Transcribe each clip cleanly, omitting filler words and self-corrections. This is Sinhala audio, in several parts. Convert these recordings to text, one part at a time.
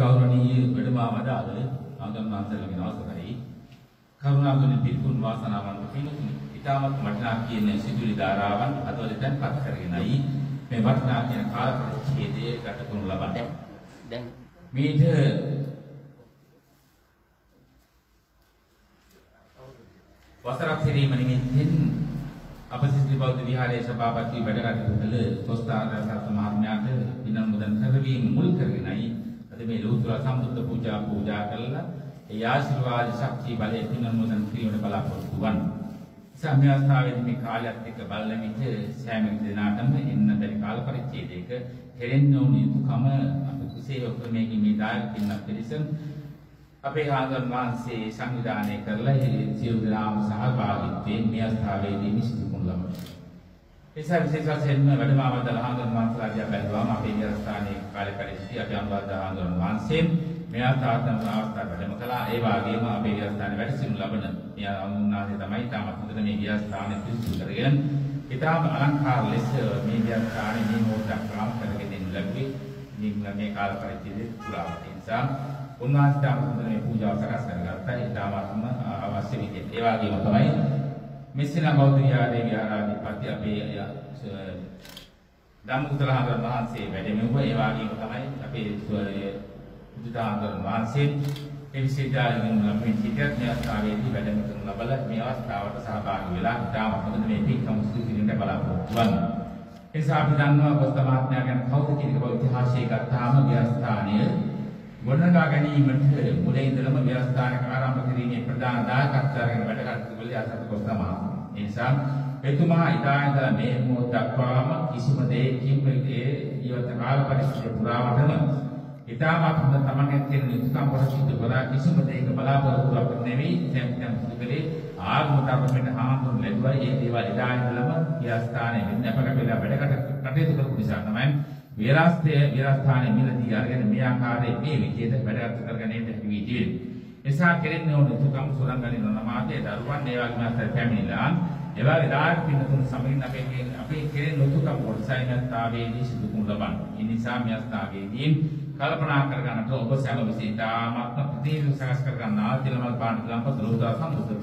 ගෞරවනීය වැඩමවදාළ ආගම් මාතලගෙන අවසරයි කරුණාකරන පිළිකුල් වාසනාවන්ත පින්තුනි ඊටමත් වටිනා කියන සිදුවි ධාරාවන් අදවල දැන්පත් කරගෙනයි මේ වටිනා කියන කාල පරිච්ඡේදයේ ගත කරනු ලබන්නේ දැන් මේක වසරක් කිරීම නිමිත්තෙන් අප සිසිල් බෞද්ධ විහාරයේ සභාපති වැඩ කටයුතු කළ තොස්තාරසත් මහත්මයාට පිනම්මුදන් කරවීම මුල් කරගෙනයි අද මේ ලෝතුර සම්බුද්ධ පූජා කළා ඒ ආශිර්වාද ශක්තිය බලය පිනම්මුදන් කිරීමට බලාපොරොත්තු වන්න. සම්මියස්ථාවේදී මේ කාලයත් එක්ක බලන විට සෑම දිනකටම එන්න බැරි කාල පරිච්ඡේදයක කෙරෙන්න ඕන යුතුකම අපි කුසේ ඔක්‍රමයේ මේ දායක පින්නක් පිළිසන් අපේ ආගම් වහන්සේ සංවිධානය කරලා සියලු දෙනාම සහභාගීත්වයෙන් මේ අවස්ථාවේදී නිශ්චිත වුණා. එසා විශේෂ වශයෙන්ම වැඩමවදාළ ආගම් වහන්සේලාගේ බැලුවාම අපේ විහාරස්ථානයේ කාර්යකාරීත්වය අපි අනුරාධපුර ආගම් වහන්සේ මේ ආතාවතම අවස්ථාව වැඩම කළා. ඒ වගේම අපේ විහාරස්ථානයේ වැඩ සිටින ලබන මේ අනුනාදී තමයි තාමත් හොඳට මේ විහාරස්ථානයේ පිළිසු කරගෙන ඊටම අලංකාර ලෙස මේ විහාරස්ථානයේ මේ මොහොතක් කාම කරගෙන ඉන්න ලැබුවේ මේ කාල පරිච්ඡේදයේ පුරාවට. ඒ නිසා උන්වහන්සේ ආමන්ත්‍රණය පූජාව සකස් කරගත්තා. ඒ තාමත්ම අවශ්‍ය විදිහට. ඒ වගේම තමයි මෙසිනා බෞද්ධ විහාරයේ විහාරාධිපති අපේ ධම්මකුතරහාමුදුරන් වහන්සේ වැඩමෙව්වා. ඒ වගේම තමයි අපේ බුදුදහමතුන් වහන්සේ ඒ විශේෂාලින් ලම්මින් සිටියත් මේ අවස්ථාවේදී වැඩම කරන ලබලා මේ අවස්ථාවට සහභාගී වෙලා තාමත් හොඳ මේ පින්කම් සිදු කිරීමට බලාපොරොත්තු වෙනවා. ඒ නිසා අපි දන්නවා බෞද්ධ මහත්මයා ගැන කවුද කියන බව ඉතිහාසයේ ගත්තාම විහාරස්ථානයේ ගොඩනගා ගැනීමට මුලින් ඉඳලම ව්‍යවස්ථානක ආරම්භ කිරීමේ ප්‍රධාන දායකත්වයෙන් වැඩ කටයුතු කළේ ආසත් තමයි. ඒ නිසා එතුමා ඉදායන්දලා මේ මොහොත දක්වාම කිසිම දෙයකින් මේ ඊවත කාල පරිච්ඡේදය පුරාවටම ඊටමත් හොඳ තමන්ගේ තියෙන යුතුයකම් පරිච්ඡේද කරා කිසිම දෙයක බලාපොරොත්තුවක් නෙවෙයි දැන් සුදුකලේ ආගමතරමට හාමුදුරුවෝ ලැබුවා. ඒ දේවල් ඉදායන්දලම ව්‍යවස්ථානයේ වෙනපක වෙලා වැඩ කටයුතු කරපු නිසා තමයි විහාරස්ථානයේ මිලදී අරගෙන මේ ආකාරයේ මේ විදිහට වැඩ කරගෙන යන්න හැකියි. එසා කෙරෙන්නේ ඕන යුතුයකම් සුරංගලින නමාතේ දරුවන් ඒ වගේම අතර පැමිණිලා ඒ වගේ දායක පින්තුන් සමගින් අපේ කෙරෙන යුතුයකම් වර්සයිනත්තාවේදී සිදු කරනු ලබන. ඒ නිසා මේ අවස්ථාවේදී කල්පනා කරගන්නට ඔබ සෑම විසිතාමත්ම ප්‍රතිවිරු සකස් කරගන්න ආදිලමල් පාන ලම්පත ලෝදා සම්බුද්ධ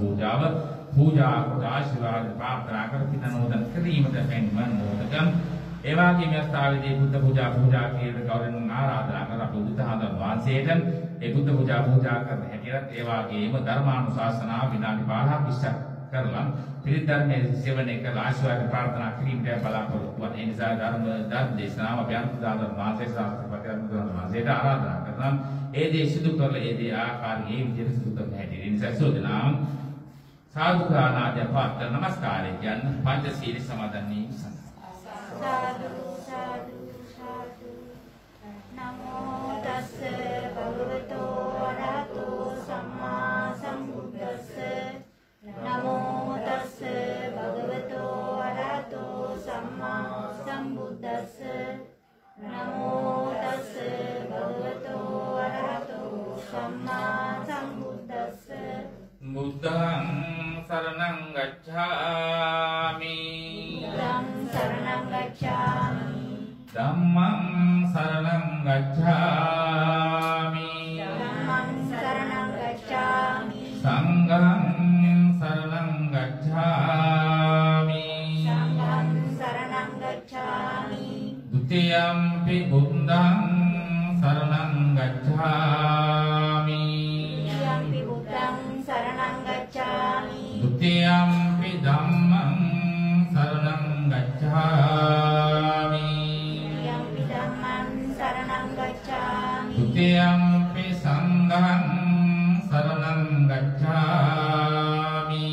පූජා කොට ආශිර්වාද ප්‍රාර්ථනා කර පිටනෝදන් කිරීමට පැමිණ මොහොතකම් ඒ වගේම මේ අවස්ථාවේදී බුද්ධ පූජා කියන ගෞරවයෙන් ආරාධනා කර අපේ බුදුහාමුදුරන් වහන්සේට ඒ බුද්ධ පූජා කරන හැටියට ඒ වගේම ධර්මානුශාසනාව විනාඩි 15ක් ඉස්සක් කරලා පිළිත් ධර්මයේ සේවනය කළ ආශිර්වාද ප්‍රාර්ථනා කිරීමට බලාපොරොත්තු වන. ඒ නිසා ධර්ම දේශනාව අපේ අනුදාන වහන්සේ ශාස්ත්‍රපති අනුදාන වහන්සේට ආරාධනා කරනවා. ඒ දේ සිදු කරලා ඒ දේ ආකාරයේ විදිහට සිදු කරන හැටියට. ඒ නිසා සෝදනාම් සාදුකානාදී පාත්‍ර නමස්කාරය කියන පංචශීල සමාදන් වීම साधु साधु साधु नमो तस्से भगवतो अरहतो सम्मा सम्बुद्धस्से नमो तस्से भगवतो अरहतो सम्मा सम्बुद्धस्से नमो तस्से भगवतो अरहतो सम्मा सम्बुद्धस्से बुद्धं शरणं गच्छामि शरणं गच्छामि धम्मं शरणं गच्छामि धम्मं शरणं गच्छामि संघं शरणं गच्छामि संघं शरणं गच्छामि द्वितीयंपि बुद्धं शरणं गच्छामि द्वितीयंपि बुद्धं शरणं गच्छामि द्वितीयंपि धम्मं शरणं गच्छामि द्वितीयंपि धम्मं शरणं गच्छामि द्वितीयंपि संघं शरणं गच्छामि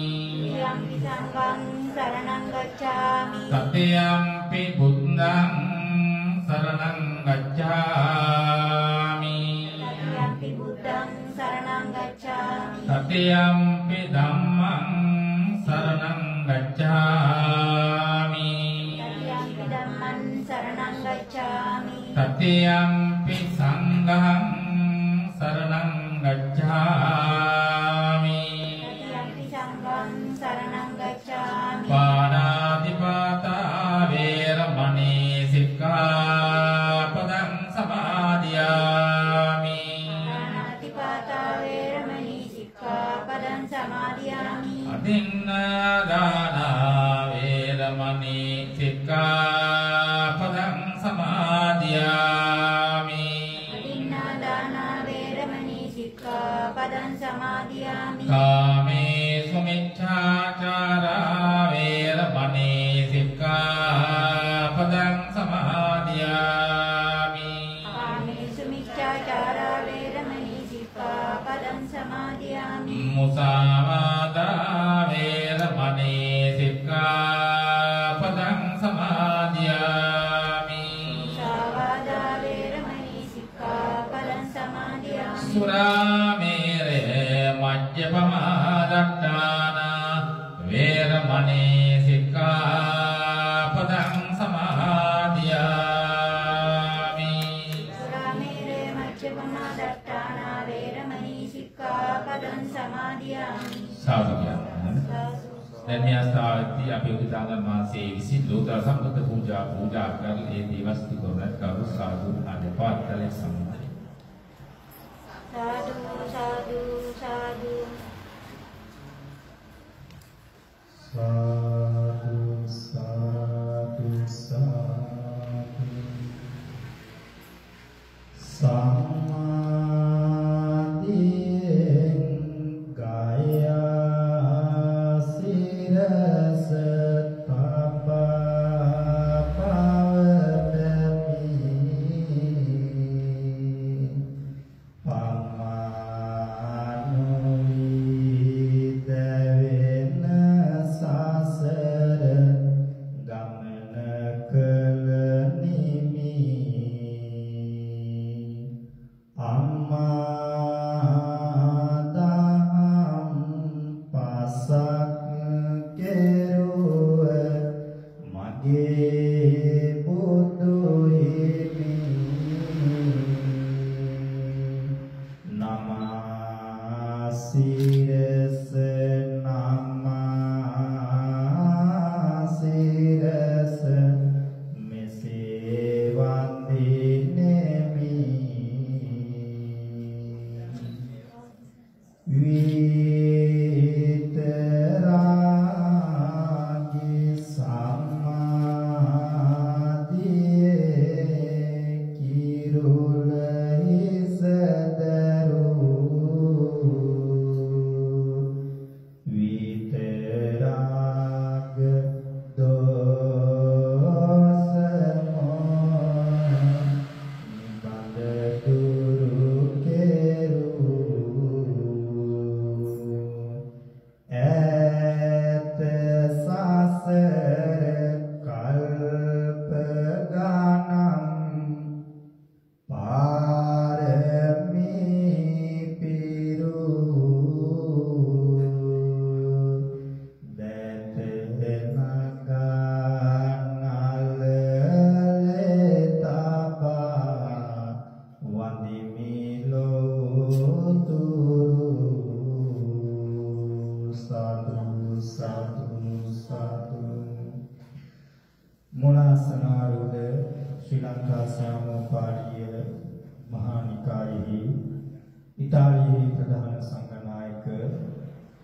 द्वितीयंपि संघं शरणं गच्छामि तृतीयंपि बुद्धं शरणं गच्छामि तृतीयंपि बुद्धं शरणं गच्छामि तृतीयंपि धम्मं शरणं गच्छामि तृतीयंपि धम्मं शरणं गच्छामि तृतीयंपि संघं शरणं गच्छामि तृतीयंपि संघं शरणं गच्छामि पाणातिपाता वेरमणि सिक्खापदं समादयामि අතින්නාදානා වේරමණී සික්ඛාපදං සමාදියාමි. අදින්නාදානා වේරමණී සික්ඛාපදං සමාදියාමි. කාමේසු මිච්ඡාචාරා වේරමණී සික්ඛාපදං සමාදියාමි. කාමේසු මිච්ඡාචාරා වේරමණී සික්ඛාපදං සමාදියාමි. මුසාවාදා වේරමණී සික්ඛාපදං සමාදියාමි. සාවාදා වේරමණී සික්ඛාපදං සමාදියාමි. සුරාමේරය මජ්ජපමාදට්ඨානා වේරමණී සික්ඛාපදං සමාදියාමි. සුරාමේරය මජ්ජපමාදට්ඨානා වේරමණී සික්ඛාපදං සමාදියාමි. සාදු කියන්න. දැන් මේ අවස්ථාවේදී අපි උදාගන්න මාසේ විසින් ලෝතර සම්පත පූජා කරලා ඒ දේවස්ති කරන කරු සාදු ආදපාතලේ සම්මත. සාදු සාදු සාදු සාදු සාදු සාදු සම්මාදියෙන් ගායා සිරස තබා පවතමි පමානුයි දෙවෙන සසර ගමන කළ නිමි අම්මාදම් පසක් කෙරුව මගේ බුදු හිමි නමසිරස නමසිරස මෙසේ වන්දිනෙමි විතරාගි සම්මාදියේ කිරුල හිසදරු විතරාග දෝස නිබඳ දුරු කෙරු ඈත සසර කල්ප ගණන් පාරමී පිරු දැත නගනලේ තබා වන්දිමි ලෝතුරු සාදු සාදු සාදු මුලාසනාරූඪ ශ්‍රී ලංකා සාමෝපාරිය මහා නිකායෙහි ඉතාලියේ ප්‍රධාන සංඝනායක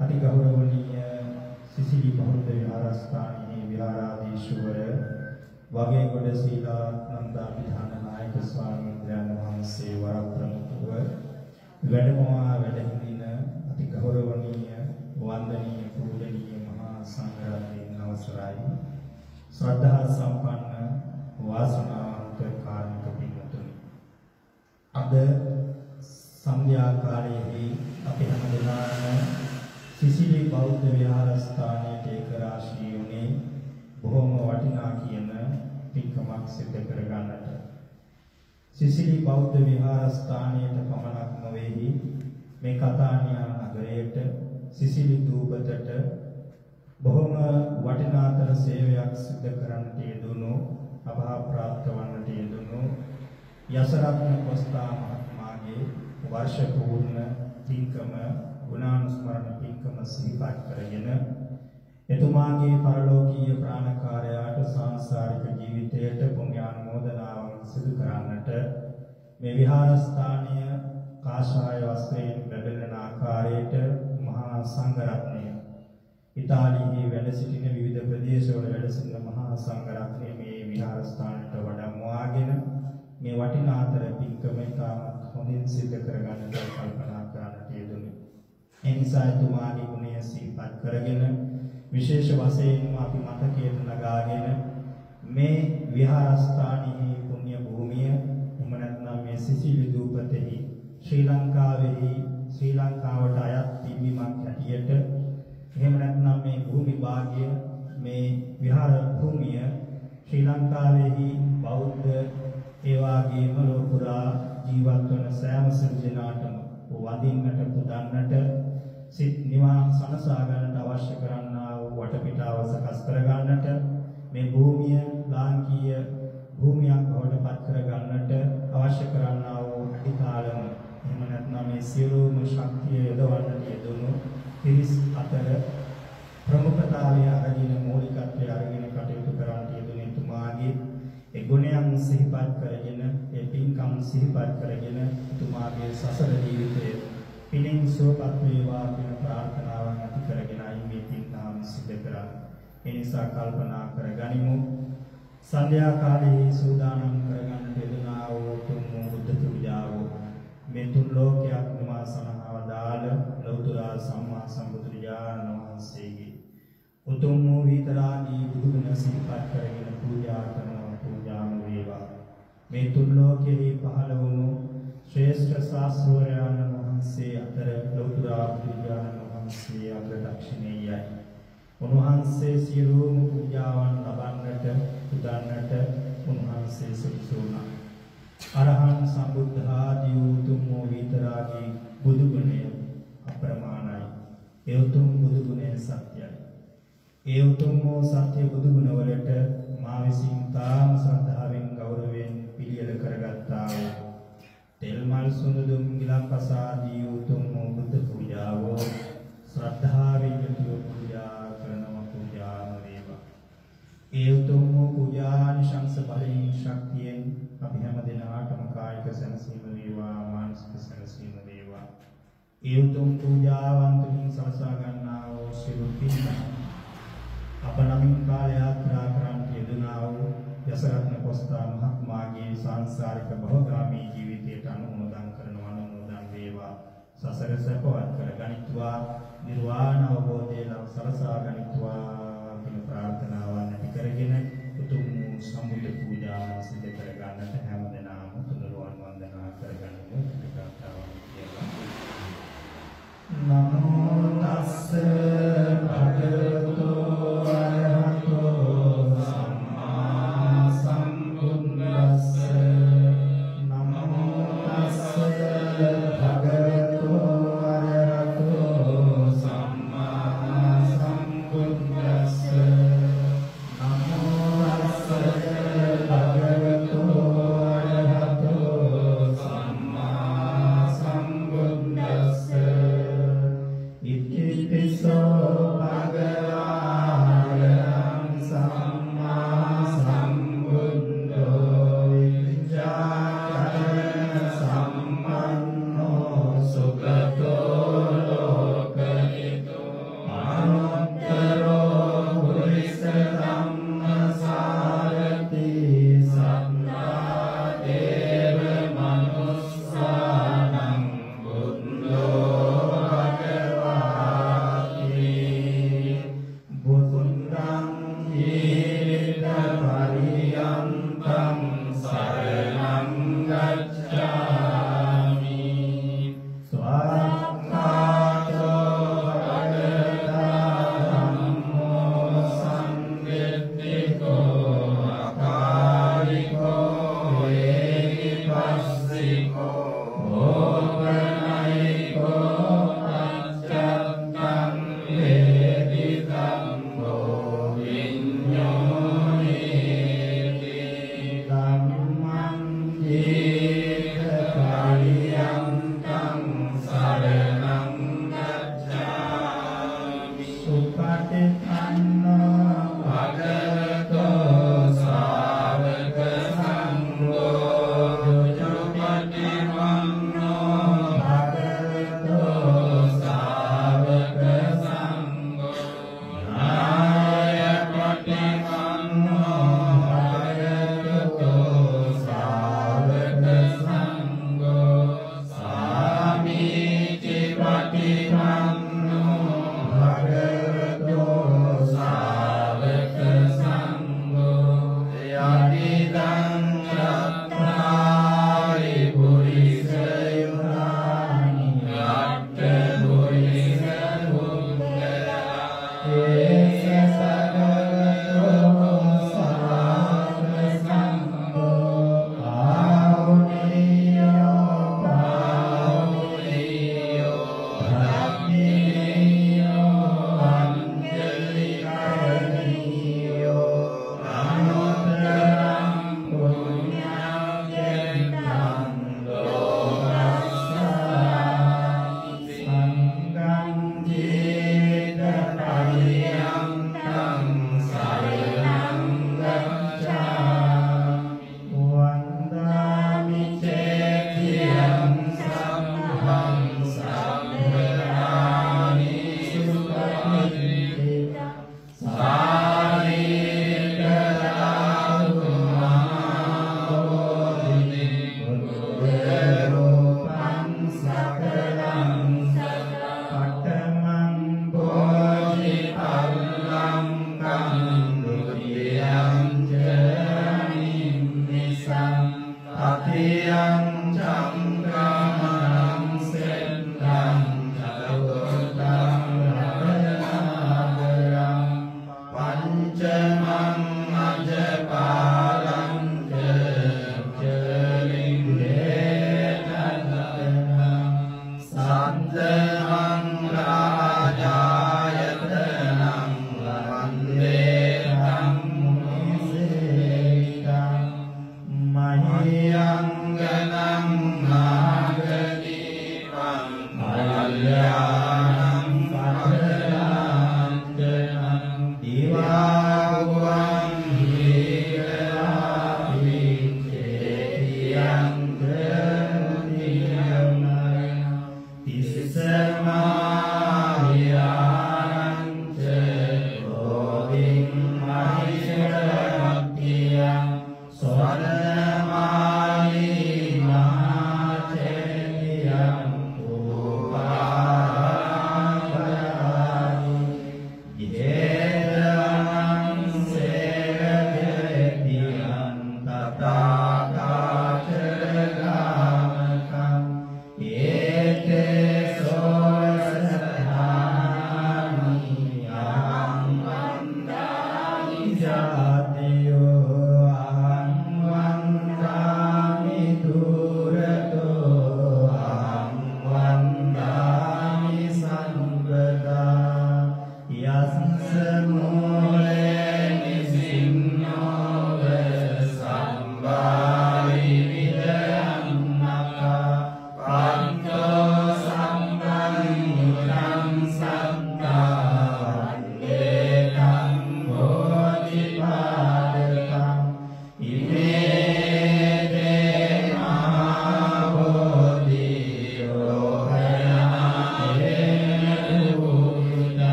අතිගෞරවනීය සිසිලි බෞද්ධ විහාරස්ථානයේ විහාරාධීශවර වගේගොඩ සීලානන්ද විධාන නායක ස්වාමීන් වහන්සේ වරප්‍රමුඛව වැඩමවා වැඩහිඳින අතිගෞරවනීය වන්දනීය පූජනීය මහා සංඝරත්නයන් අවසරයි ශ්‍රද්ධා සම්පන්න වාසනාවන්ත කාර්මික පින්වතුනි අද සන්ධ්‍යා කාලයේදී අපි හැමදෙනාම සිසිලි බෞද්ධ විහාරස්ථානයේ ඒක රාශී වුණේ බොහොම වටිනා කියන පින්කමක් සිදු කර ගන්නට සිසිලි බෞද්ධ විහාරස්ථානයේ පමණක් නොවේහි මේ කතානියා නගරයට සිසිලි දූපතට බොහොම වටිනාතර සේවයක් සිදු කරන්නට යෙදුණු අභා ප්‍රාප්ත වන්නට යෙදුණු යසරත්න කොස්තා මහත්මයාගේ වර්ෂ පූර්ණ පින්කම ගුණානුස්මරණ පින්කම සිහිපත් කරගෙන එතුමාගේ පරලෝකීය ප්‍රාණකාරයාට සංසාරික ජීවිතයට පුණ්‍යානුමෝදනාවක් සිදු කරන්නට මේ විහාරස්ථානය කාෂාය වස්ත්‍රයෙන් බැබලෙන ආකාරයට මහා සංඝරත්නය ඉතාලියේ වැඩ සිටින විවිධ ප්‍රදේශවල වැඩ සිටින මහා සංඝ රත්නය මේ විහාරස්ථානට වඩම්වාගෙන මේ වටිනාතර පින්කම ඉතාමත් හොඳින් සිදු කරගන්නට කල්පනා කරන්නට යෙදුණි. ඒ නිසා එතුමාගේ ගුණය සිහිපත් කරගෙන විශේෂ වශයෙන් අපි මතකයට නගාගෙන මේ විහාරස්ථානයේ පුණ්‍ය භූමිය එහෙම නැත්නම් මේ සිසිලි දූපතෙහි ශ්‍රී ලංකාවට අයත් පින්වීමක් හැටියට එහෙම නැත්නම් මේ භූමි භාගය මේ විහාර භූමිය ශ්‍රී ලංකාවේහි බෞද්ධ ඒ වගේම ලෝකුරා ජීවත් වන සෑම සිරුජනාටම වදින්නට පුදන්නට සිත් නිවන් සනසා ගන්නට අවශ්‍ය කරන්නා වූ වටපිටාව සකස් කර ගන්නට මේ භූමිය ලාංකීය භූමියක් බවට පත් කර ගන්නට අවශ්‍ය කරන්නා වූ අධිකාලම එහෙම නැත්නම් මේ සියලුම ශක්තිය යොදවන්නට යෙදුණු පිරිස් අතර ප්‍රමුඛතාවය අරගෙන මූලිකත්වයේ අරගෙන කටයුතු කරන්නට යෙදුණු එතුමාගේ ඒ ගුණයන් සිහිපත් කරගෙන ඒ පින්කම් සිහිපත් කරගෙන එතුමාගේ සසර ජීවිතය පිළින් සුවපත් වේවා කියන ප්‍රාර්ථනාවන් ඇති කරගෙනයි මේ පින්කම් සිදු කරන්නේ. ඒ නිසා කල්පනා කරගනිමු සන්ධ්‍යා කාලයේ සූදානම් කරගන්න යෙදුනා වූ තුන් බුද්ධ පූජාව මේ තුන් ලෝකයක් නිමා සනහව දාල ලෞතර සම්මා සම්බුදුරජාණන් වහන්සේගේ උතුම් වූ විතරාගී බුදුගුණ සිහිපත් කරගෙන පූජා කරන පූජාම වේවා. මේ තුන් ලෝකයේ පහළ වුණු ශ්‍රේෂ්ඨ ශාස්ත්‍රවරයන් වහන්සේ අතර ලෞතර බුදුරජාණන් වහන්සේ අග්‍රදක්ෂිණේයයි. උන්වහන්සේ සියලුම පූජාවන් ලබන්නට පුදන්නට උන්වහන්සේ සුදුසු වුණා. අරහං සම්බුද්ධ ආදී උතුම් වූ විතරාගී බුදුගුණය අප්‍රමාණයි. ඒ උතුම් බුදුගුණය සත්‍යයි. ඒ උතුම් වූ සත්‍ය බුදුගුණ වලට මා විසින් තාම ශ්‍රද්ධාවෙන් ගෞරවයෙන් පිළියෙල කරගත්තා වූ තෙල් මල් සුනුදුම් ගිලම්පස ආදී උතුම් වූ බුද්ධ පූජාව ශ්‍රද්ධාවෙන් යුතුව පූජා කරනවා පූජාම වේවා. ඒ උතුම් වූ පූජානිශංස බලයෙන් ශක්තියෙන් අපි හැම දිනාටම කායික සැනසීම වේවා මානසික සැනසීම වේවා. ඒ උතුම් පූජාවන් තුලින් සලසා ගන්නා වූ සියලු පින් අප නමින් කාල යාත්‍රා කරන්නට යෙදුනා වූ යසරත්න කොස්තා මහත්මයාගේ සංසාරික භවගාමී ජීවිතයට අනුමෝදන් කරන අනුමෝදන් වේවා. සසර සපවත් කර ගනිත්වා නිර්වාණ අවබෝධය ලබ සලසා ගනිත්වා කියන ප්‍රාර්ථනාවන් ඇති කරගෙන උතුම් සම්බුද්ධ පූජාව සිදු කර ගන්නට හැම දිනම තුනුරුවන් වන්දනා කරගනිමු. ප්‍රාර්ථනාවන් කියලා. නමෝ තස්ස භගවතු අරහතෝ සම්මා සම්බුද්දස්ස. නමෝ තස්ස භගවතු අරහතෝ සම්මා සම්බුද්දස්ස. නමෝ තස්ස භගවතු අරහතෝ සම්මා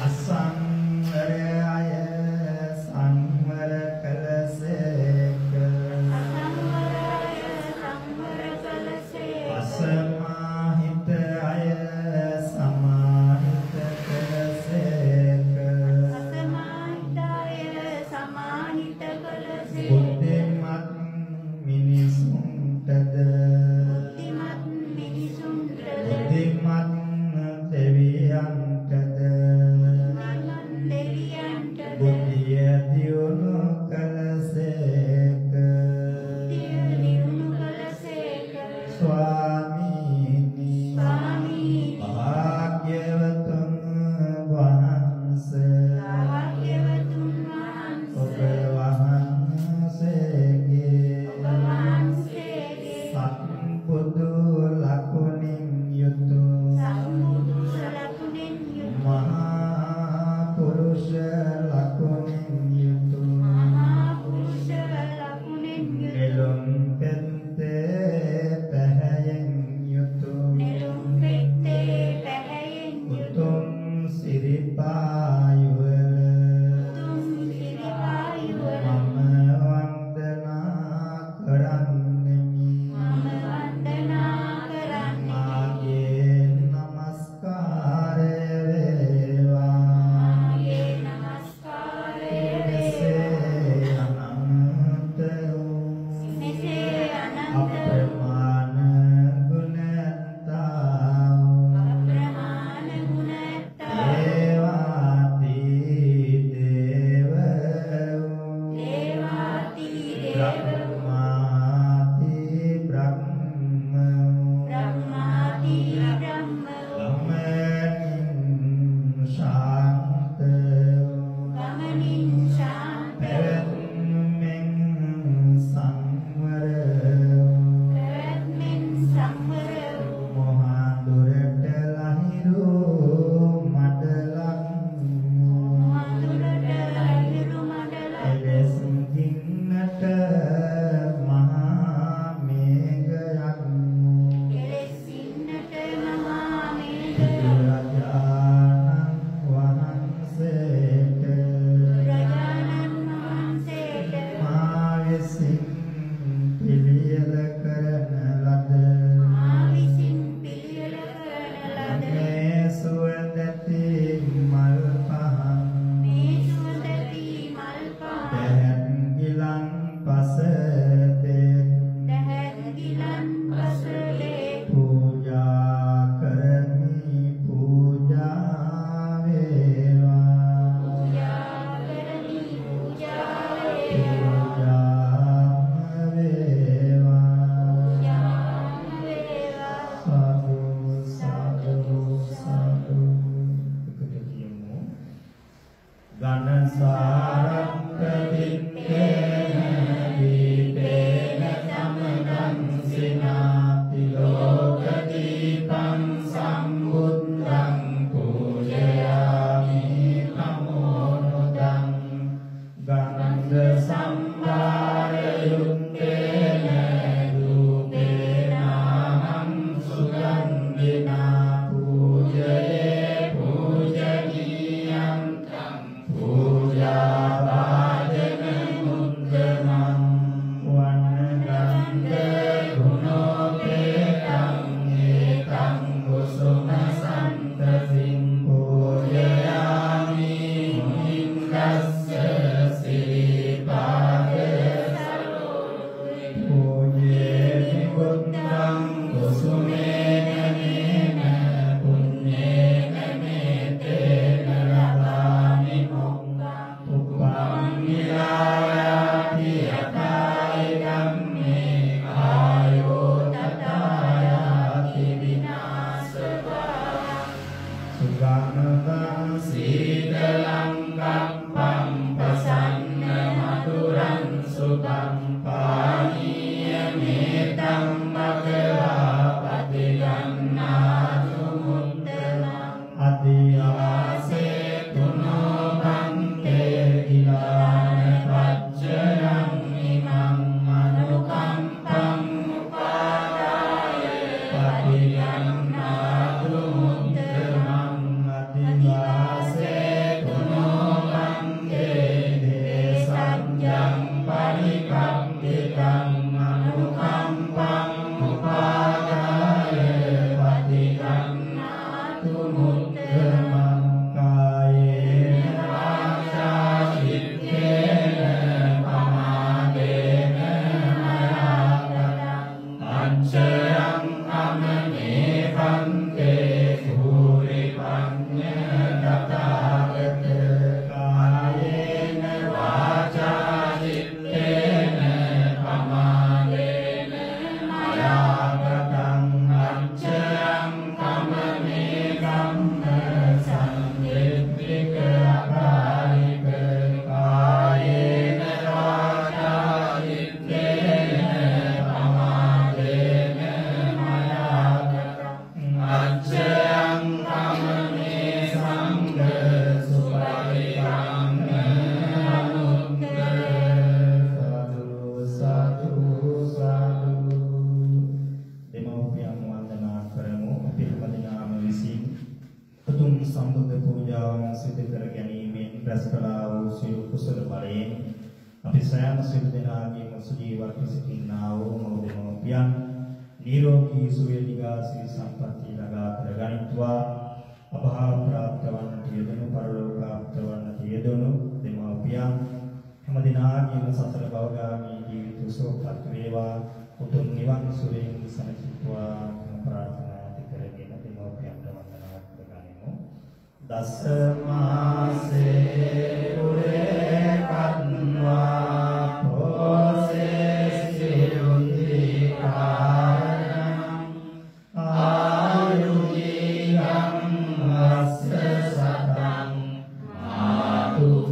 අසංවරයයි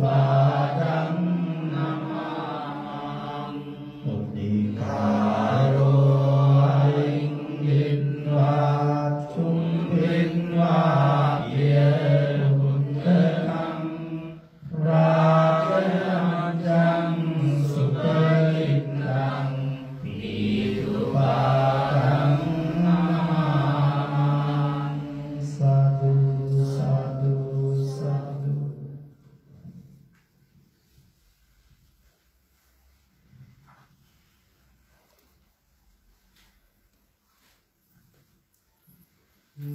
පාදං නමාමි උද්දීකාරෝ අයින්ගෙන්වා චුම්බෙන්වා යෙරුත්තං රාජං සුපලින්දං පීතුපාදං නමාමි සාදු සාදු සාදු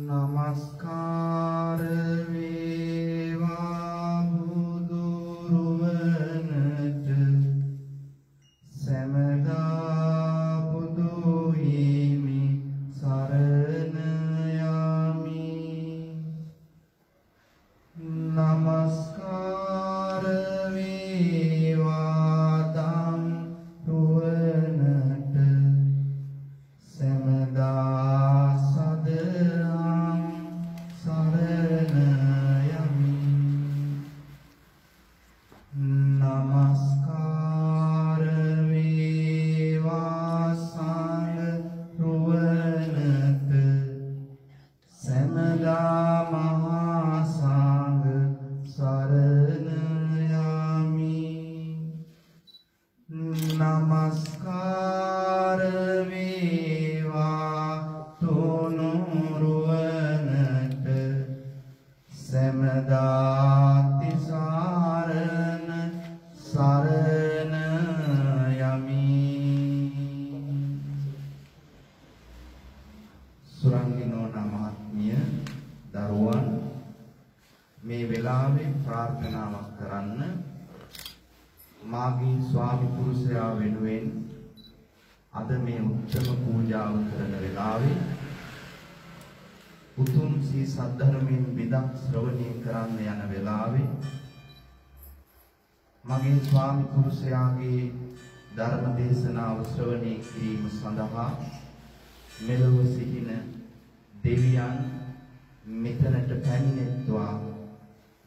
නමස්කාර වේවා බුදුරුවනට සැමදා බුදු හිමි සරණ යමි නමස්කාර වේවා දම් රුවනට සැමදා සදරම් සරණ යමි නමස්කාර වේවා සංඝ රුවනට සැමදා මහා සංඝ සරණ යමි නමස්කාර වේවා තුනුරුවනට සැමදාති සාරණ සරණ යමි සුරංගිනෝන මහත්මිය දරුවන් මේ වෙලාවේ ප්‍රාර්ථනාවක් කරන්න මාගේ ස්වාමි පුරුෂයා වෙනුවෙන් අද මේ උත්තම පූජාව කරන වෙලාවේ උතුම් සී සද්ධර්මයෙන් බිදක් ශ්‍රවණය කරන්න යන වෙලාවේ මගේ ස්වාමි පුරුෂයාගේ ධර්ම දේශනාව ශ්‍රවණය කිරීම සඳහා මෙලොව සිටින දෙවියන් මෙතනට පැමිණෙත්වා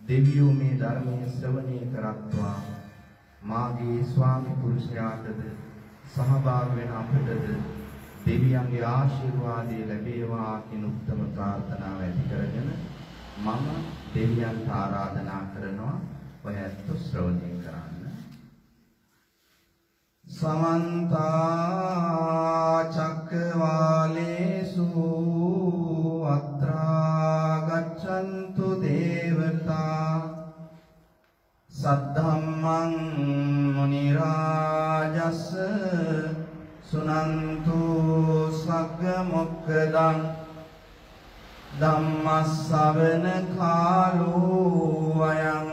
දෙවියෝ මේ ධර්මයේ ශ්‍රවණය කරත්වා මාගේ ස්වාමි පුරුෂයාටද සහභාගී වෙන අපටද දෙවියන්ගේ ආශිර්වාදය ලැබේවා කියන උත්තම ප්‍රාර්ථනාව ඇති කරගෙන මම දෙවියන්ට ආරාධනා කරනවා ඔයත් ශ්‍රවණය කරන්න සමන්ත චක්කවාලේසු අත්‍රා ගච්ඡන්තු දේවතා සද්ධම්මං මුනි රාජස් සුනන්තු සග්ග මොක්ඛදං ධම්මස්සවන කාලෝ අයං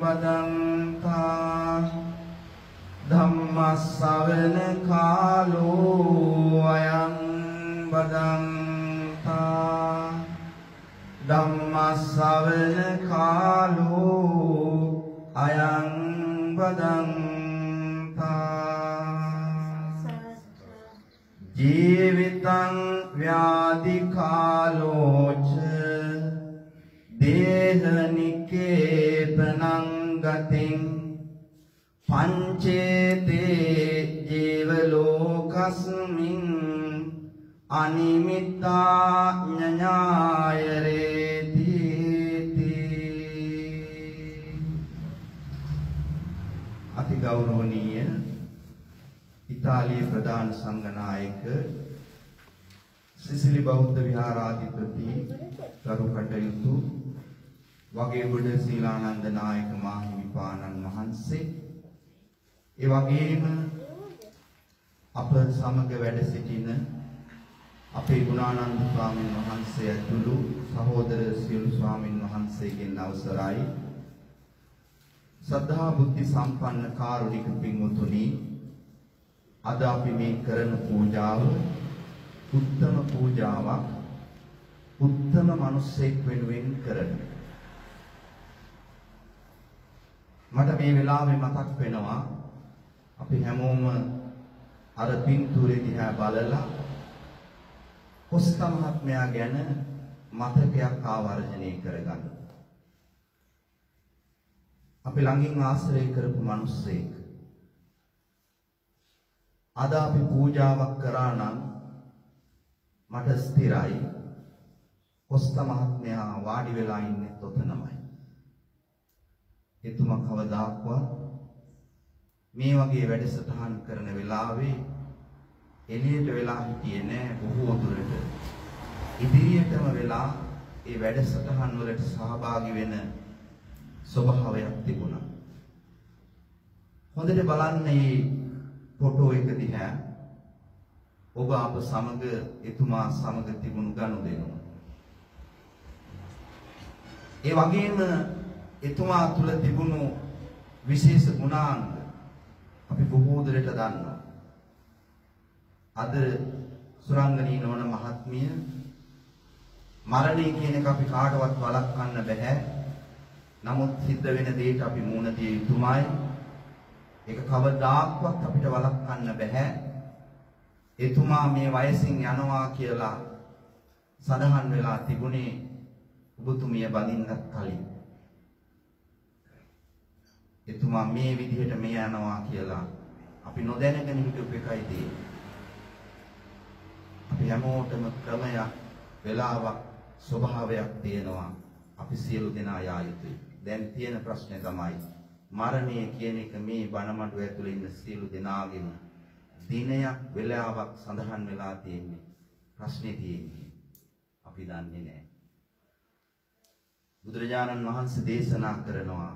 බදන්තා ධම්මස්සවන කාලෝ අයං බදන්තා ධම්මස්සවන කාලෝ අයං බදන්තා ජීවිතං ව්‍යාධි කාලෝච දේහනිකේපනං ගතින් පංචේතේ ජීව ලෝකස්මින් අනිමිත්තා ඤඤායරේති අති ගෞරවනීය ඉතාලියේ ප්‍රධාන සංඝනායක සිසිලි බෞද්ධ විහාරාධිපති ගරු කටයුතු වගේගොඩ සීලානන්ද නායක මාහිමිපාණන් වහන්සේ ඒ වගේම අප සමග වැඩ සිටින අපේ ගුණානන්ද ස්වාමීන් වහන්සේ ඇතුළු සහෝදර සියලු ස්වාමීන් වහන්සේගෙන් අවසරයි සද්ධා බුද්ධ සම්පන්න කාරුණික පින්වතුනි අද අපි මේ කරන පූජාව උත්තම පූජාවක් උත්තම මිනිසෙක් වෙනුවෙන් කරන මට මේ වෙලාවේ මතක් වෙනවා අපි හැමෝම අර පින්තූරේ දිහා බලලා කොස්තා මහත්මයා ගැන මතකයක් ආවර්ජනය කරගන්න. අපි ළඟින් ආශ්‍රය කරපු මිනිස්සෙක්. අද අපි පූජාවක් කරා නම් මට ස්ථිරයි කොස්ත මහත්මයා වාඩි වෙලා ඉන්නේ තොතනමයි. එතුමා කවදාක්වත් මේ වගේ වැඩසටහන් කරන වෙලාවේ එළියට වෙලා හිටියේ නෑ බොහෝ දුරට. ඉදිරියටම වෙලා ඒ වැඩසටහන් වලට සහභාගී වෙන ස්වභාවයක් තිබුණා. හොඳට බලන්න මේ ෆොටෝ එක දිහා. ඔබ අප සමග එතුමා සමග තිබුණු ගනුදෙනුව. ඒ වගේම එතුමා තුල තිබුණු විශේෂ ගුණාංග අපි බොහෝ දුරට දන්නවා. අද සුරංගනී නොවන මහත්මිය මරණය කියන එක අපි කාටවත් වළක්වන්න බෑ. නමුත් සිද්ධ වෙන දේට අපි මුහුණ දිය යුතුමයි. ඒක කවදාක්වත් අපිට වළක්වන්න බෑ. එතුමා මේ වයසින් යනවා කියලා සඳහන් වෙලා තිබුණේ ඔබතුමිය බඳින්නත් කලින්. එතුමා මේ විදිහට මේ යනවා කියලා අපි නොදැනගෙන හිටපු එකයි තියෙන්නේ. අපි හැමෝටම ක්‍රමයක්, වෙලාවක්, ස්වභාවයක් තියෙනවා. අපි සියලු දෙනා යා යුතුයි. දැන් තියෙන ප්‍රශ්නේ තමයි මරණය කියන එක මේ බණමඩුව ඇතුලේ ඉන්න සියලු දෙනාගේම දිනයක්, වෙලාවක් සඳහන් වෙලා තියෙන්නේ. ප්‍රශ්නේ තියෙන්නේ අපි දන්නේ නැහැ. බුදුරජාණන් වහන්සේ දේශනා කරනවා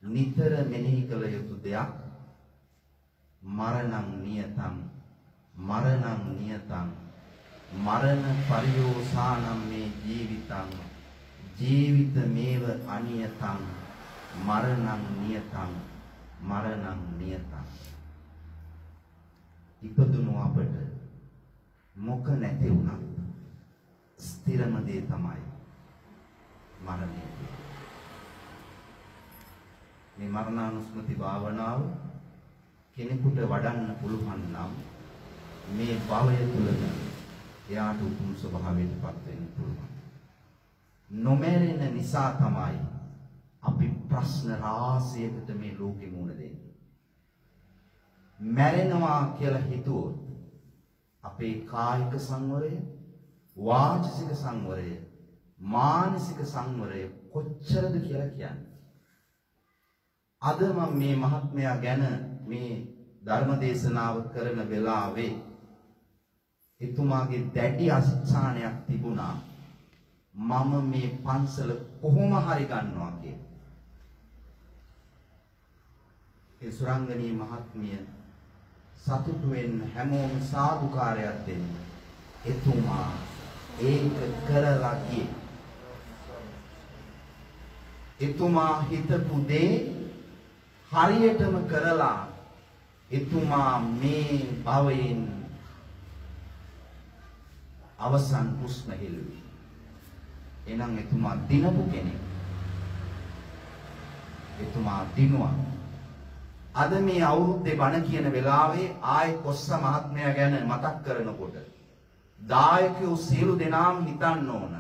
නිතර මෙනෙහි කළ යුතු දෙයක් මරණං නියතං මරණං නියතං මරණ පරියෝසානම් මේ ජීවිතං ජීවිත මේව අනියතං මරණං නියතං මරණං නියතං. ඉපදුණු අපට මොක නැති වුණත් ස්ථිරම දේ තමයි මරණය. මේ මරණානුස්මති භාවනාව කෙනෙකුට වඩන්න පුළුවන් නම් මේ භවය තුළම එයාට උතුම් ස්වභාවයටපත් වෙන්න පුළුවන්. නොමැරෙන නිසා තමයි අපි ප්‍රශ්න රාශියකට මේ ලෝකෙ මුහුණ දෙන්නේ. මැරෙනවා කියලා හිතුවොත් අපේ කායික සංවරය, වාචික සංවරය, මානසික සංවරය කොච්චරද කියලා කියන්නේ. අද මම මේ මහත්මයා ගැන මේ ධර්ම දේශනාව කරන වෙලාවේ එතුමාගේ දැඩි අසහනයක් තිබුණා. මම මේ පන්සල කොහොම හරි ගන්නවා කියලා. ඒ සුරංගනී මහත්මිය සතුටු වෙන්න හැමෝම සාදුකාරයක් දෙන්න. එතුමා ඒක කරලා ගියේ. එතුමා හිතපු දේ හරියටම කරලා එතුමා මේ භවයෙන් අවසන් හුස්ම හෙළුවේ. එනම් එතුමා දිනපු කෙනෙක්. එතුමා දිනුවා. අද මේ අවුරුද්දේ බණ කියන වෙලාවේ ආයි කොස්ස මහත්මයා ගැන මතක් කරනකොට දායකයෝ සියලු දෙනාම හිතන්න ඕන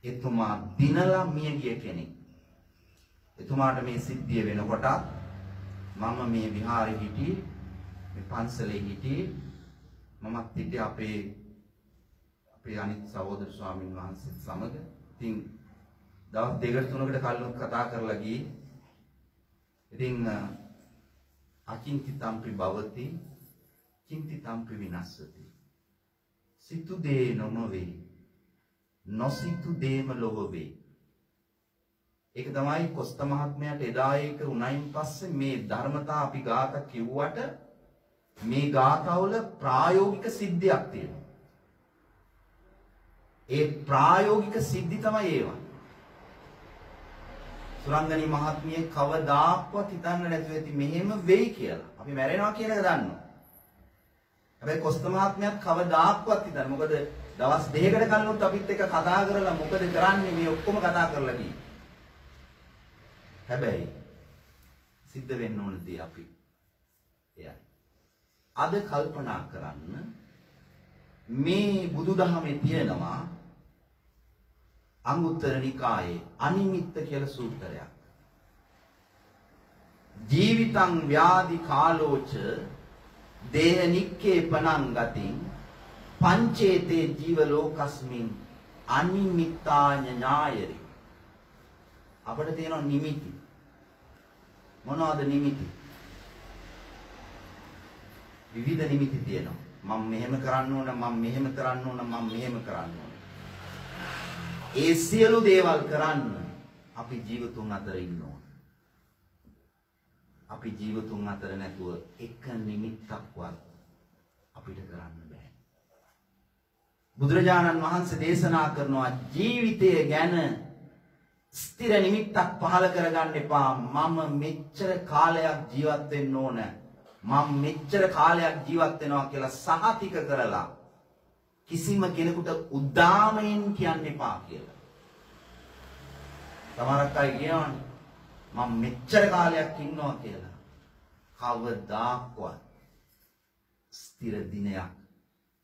එතුමා දිනලා මිය ගිය කෙනෙක්. එතුමාට මේ සිද්ධිය වෙනකොට මම මේ විහාරෙ හිටියේ, මේ පන්සලේ හිටියේ. මමත් හිටියේ අපේ අනිත් සහෝදර ස්වාමීන් වහන්සේත් සමග. ඉතින් දවස් දෙකකට තුනකට කලින් කතා කරලා ගියේ. ඉතින් අකින්ති තම්පි භවති කින්ති තම්පි විනස්සති. සිතු දේ නොමවේ, නොසිතු දේම ලොව වේ. ඒක තමයි කොස්ත මහත්මයාට එදා ඒක උණයින් පස්සේ මේ ධර්මතා අපි ගාත කිව්වට මේ ගාතවල ප්‍රායෝගික සිද්ධියක් තියෙනවා. ඒ ප්‍රායෝගික සිද්ධි තමයි ඒවා. සුරංගනී මහත්මිය කවදාක්වත් හිතන්න නැතුව ඇති මෙහෙම වෙයි කියලා. අපි මැරෙනවා කියන එක දන්නවා. හැබැයි කොස්ත මහත්මියත් කවදාක්වත් හිතන්නේ මොකද දවස් දෙකකට කලිනුත් අපිත් එක්ක කතා කරලා මොකද කරන්නේ මේ ඔක්කොම කතා කරලා ගියේ. හැබැයි සිද්ධ වෙන්න ඕන දේ අපි එයයි. අද කල්පනා කරන්න මේ බුදුදහමේ තියෙනවා අංගුත්තර නිකායේ අනිමිත්ත කියලා සූත්‍රයක්. ජීවිතං ව්‍යාධි කාලෝච දේහ නික්කේ පනං ගතින් පංචේතේ ජීව ලෝකස්මින් අනිමිත්තාඤ්ඤ ඥායරි. අපිට තියෙන නිමිති මොනවද නිමිති? විවිධ නිමිති තියෙනවා. මම මෙහෙම කරන්න ඕන, මම මෙහෙම කරන්න ඕන, මම මෙහෙම කරන්න ඕන. ඒ සියලු දේවල් කරන්න අපි ජීවතුන් අතර ඉන්නවා. අපි ජීවතුන් අතර නැතුව එක නිමිත්තක්වත් අපිට කරන්න බෑ. බුදුරජාණන් වහන්සේ දේශනා කරනවා ජීවිතය ගැන ස්ථිර නිමිත්තක් පහළ කරගන්න එපා. මම මෙච්චර කාලයක් ජීවත් වෙන්න ඕන. මම මෙච්චර කාලයක් ජීවත් වෙනවා කියලා සහතික කරලා කිසිම කෙනෙකුට උද්දාමයෙන් කියන්න එපා කියලා. සමහරක් අය කියනවානේ මම මෙච්චර කාලයක් ඉන්නවා කියලා. කවදාක්වත් ස්ථිර දිනයක්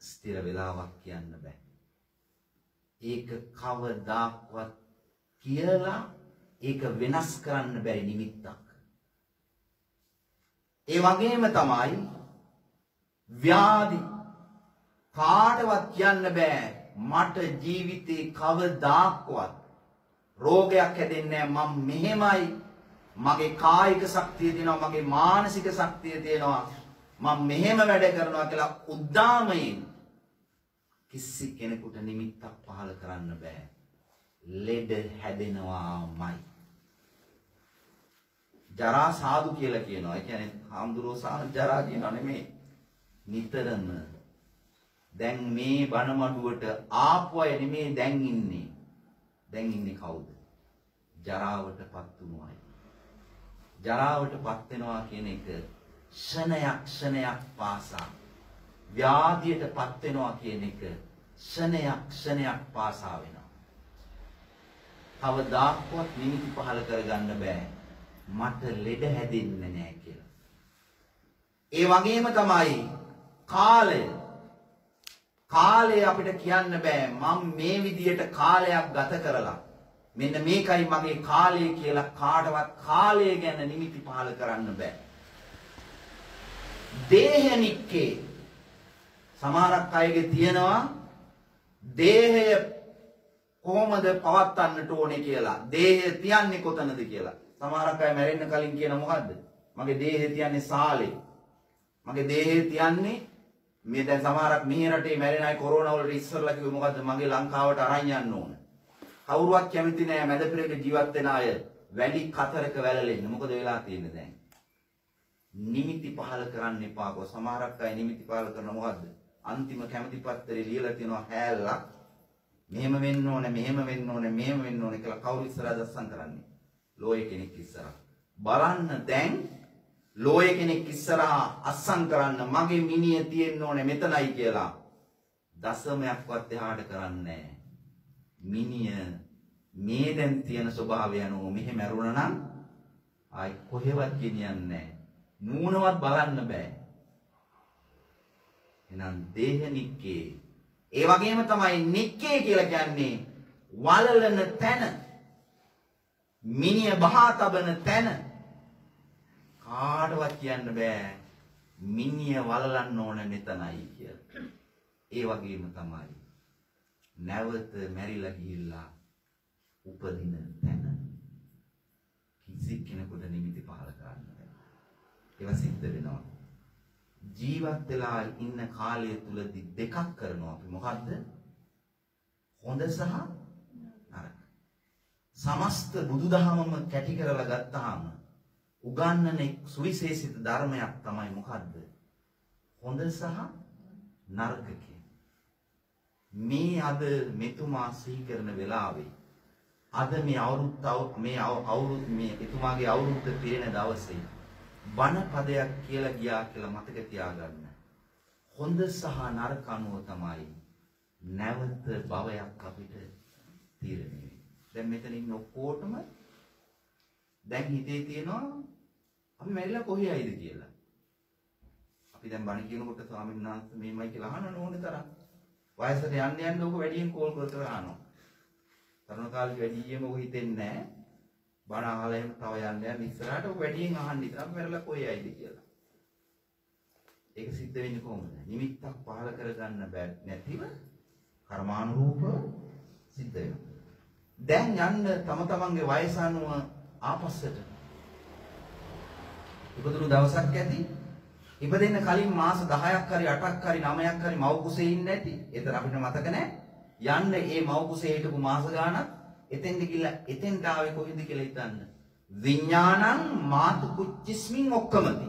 ස්ථිර වේලාවක් කියන්න බෑ. ඒක කවදාක්වත් කියලා ඒක වෙනස් කරන්න බැරි නිමිත්තක්. ඒ වගේම තමයි ව්‍යාධි කාටවත් කියන්න බෑ මට ජීවිතේ කවදාක්වත් රෝගයක් හැදෙන්නේ නැහැ. මම මෙහෙමයි. මගේ කායික ශක්තිය තියෙනවා, මගේ මානසික ශක්තිය තියෙනවා. මම මෙහෙම වැඩ කරනවා කියලා උද්දාමයෙන් කිසි කෙනෙකුට නිමිත්තක් පහළ කරන්න බෑ. ලෙඩ හැදෙනවාමයි. ජරා සාදු කියලා කියනවා. ඒ කියන්නේ හාමුදුරුවෝ සාහ ජරා කියනවා නෙමෙයි. නිතරම දැන් මේ බණ මඩුවට ආපු අය නෙමෙයි දැන් ඉන්නේ. දැන් ඉන්නේ කවුද? ජරාවටපත් වුණු අය. ජරාවටපත් වෙනවා කියන එක ක්ෂණයක් පාසා ව්‍යාධියටපත් වෙනවා කියන එක ක්ෂණයක් පාසා වෙනවා. කවදාක්වත් නිමිති පහළ කරගන්න බෑ මට ලෙඩ හැදෙන්නේ නැහැ කියලා. ඒ වගේම තමයි කාලය අපිට කියන්න බෑ මම මේ විදියට කාලයක් ගත කරලා මෙන්න මේකයි මගේ කාලය කියලා කාටවත් කාලය ගැන නිමිති පහළ කරන්න බෑ. දේහ නික්කේ සමහරක් අයගේ තියෙනවා දේහය කොහොමද පවත්වන්නට ඕනේ කියලා. දේහය තියන්නේ කොතනද කියලා. සමහරක් අය මැරෙන්න කලින් කියන මොකද්ද? මගේ දේහය තියන්නේ සාලේ. මගේ දේහය තියන්නේ මේ දැන් සමහරක් මෙහි රටේ මැරෙන අය කොරෝනා වලට ඉස්සරලා කිව්වේ මොකද්ද? මගේ ලංකාවට අරන් යන්න ඕන. කවුරුවත් කැමති නෑ මැද පෙරේක ජීවත් වෙන අය වැඩි කතරක වැළලෙන්න. මොකද වෙලා තියෙන්නේ දැන්? නිමිති පහල කරන්න එපාකෝ. සමහරක් අය නිමිති පහල කරන මොකද්ද? අන්තිම කැමති පත්‍රේ ලියලා තියෙනවා හැල්ලක්. මෙහෙම වෙන්න ඕනේ, මෙහෙම වෙන්න ඕනේ, මෙහෙම වෙන්න ඕනේ කියලා කවුරු ඉස්සරහා දස්සම් කරන්නේ? ලෝය කෙනෙක් ඉස්සරහා. බලන්න දැන් ලෝය කෙනෙක් ඉස්සරහා අස්සම් කරන්න මගේ මිනිය තියෙන්න ඕනේ මෙතනයි කියලා. දශමයක්වත් එහාට කරන්නේ නැහැ. මිනිය මේ දැන් තියෙන ස්වභාවය අනුව මෙහෙ මැරුණා නම් ආයි කොහෙවත් ගෙනියන්නේ නැහැ. නූනවත් බලන්න බෑ. එහෙනම් දේහ නික්කේ. ඒ වගේම තමයි නික්කේ කියලා කියන්නේ වලලන තැන. මිනිය බහා තබන තැන. කාටවත් කියන්න බෑ මිනිය වලලන්න ඕන මෙතනයි කියලා. ඒ වගේම තමයි නැවත මැරිලා ගිහිල්ලා උපදින තැන. කිසි කෙනෙකුට නිමිති පහල කරන්න බෑ. ඒවා සිද්ධ වෙනවා. ජීවත් වෙලා ඉන්න කාලය තුලදී දෙකක් කරනවා අපි. මොකද්ද? හොඳ සහ නරක. සමස්ත බුදුදහමම කැටි කරලා ගත්තාම උගන්වන සුවිශේෂිත ධර්මයක් තමයි මොකද්ද? හොඳ සහ නරක කියන. මේ අද මෙතුමා සිහි කරන වෙලාවේ අද මේ අවුරුද්ද මේ එතුමාගේ අවුරුද්ද පිරෙන දවසේ බණ පදයක් කියලා ගියා කියලා මතක තියාගන්න. හොඳ සහ නරක අනුව තමයි නැවත භවයක් අපිට තීරණය වෙන්නේ. දැන් මෙතන ඉන්න ඔක්කොටම දැන් හිතේ තියෙනවා අපි මැරිලා කොහේ ආයිද කියලා. අපි දැන් බණ කියනකොට ස්වාමීන් වහන්සේ මේමයි කියලා අහන්න ඕනේ තරම්. වයසට යන්න ඕක වැඩියෙන් කෝල් කර කර අහනවා. තරුණ කාලේ වැඩියෙන්ම ඔක හිතෙන්නේ නැහැ. බණ අහලා එහෙම තව යන්න ඉස්සරහට වැඩියෙන් අහන්න ඉතන පෙරලා කොහේයිද කියලා. ඒක සිද්ධ වෙන්නේ කොහොමද? නිමිත්තක් පහල කරගන්න බෑ නැතිව කර්මානුරූපව සිද්ධ වෙනවා. දැන් යන්න තම තමන්ගේ වයස අනුව ආපස්සට. ඉපදුණු දවසක් ඇති. ඉපදෙන්න කලින් මාස 10ක් හරි 8ක් හරි 9ක් හරි මව් කුසේ ඉන්නේ නැති. ඒතර අපිට මතක නැහැ. යන්න මේ මව් කුසේ හිටපු මාස ගාණක් එතෙන්ද ගිහලා එතෙන්ට ආවේ කොහෙද කියලා හිතන්න. විඥානං මාතු කුච්චිස්මින් ඔක්කමති.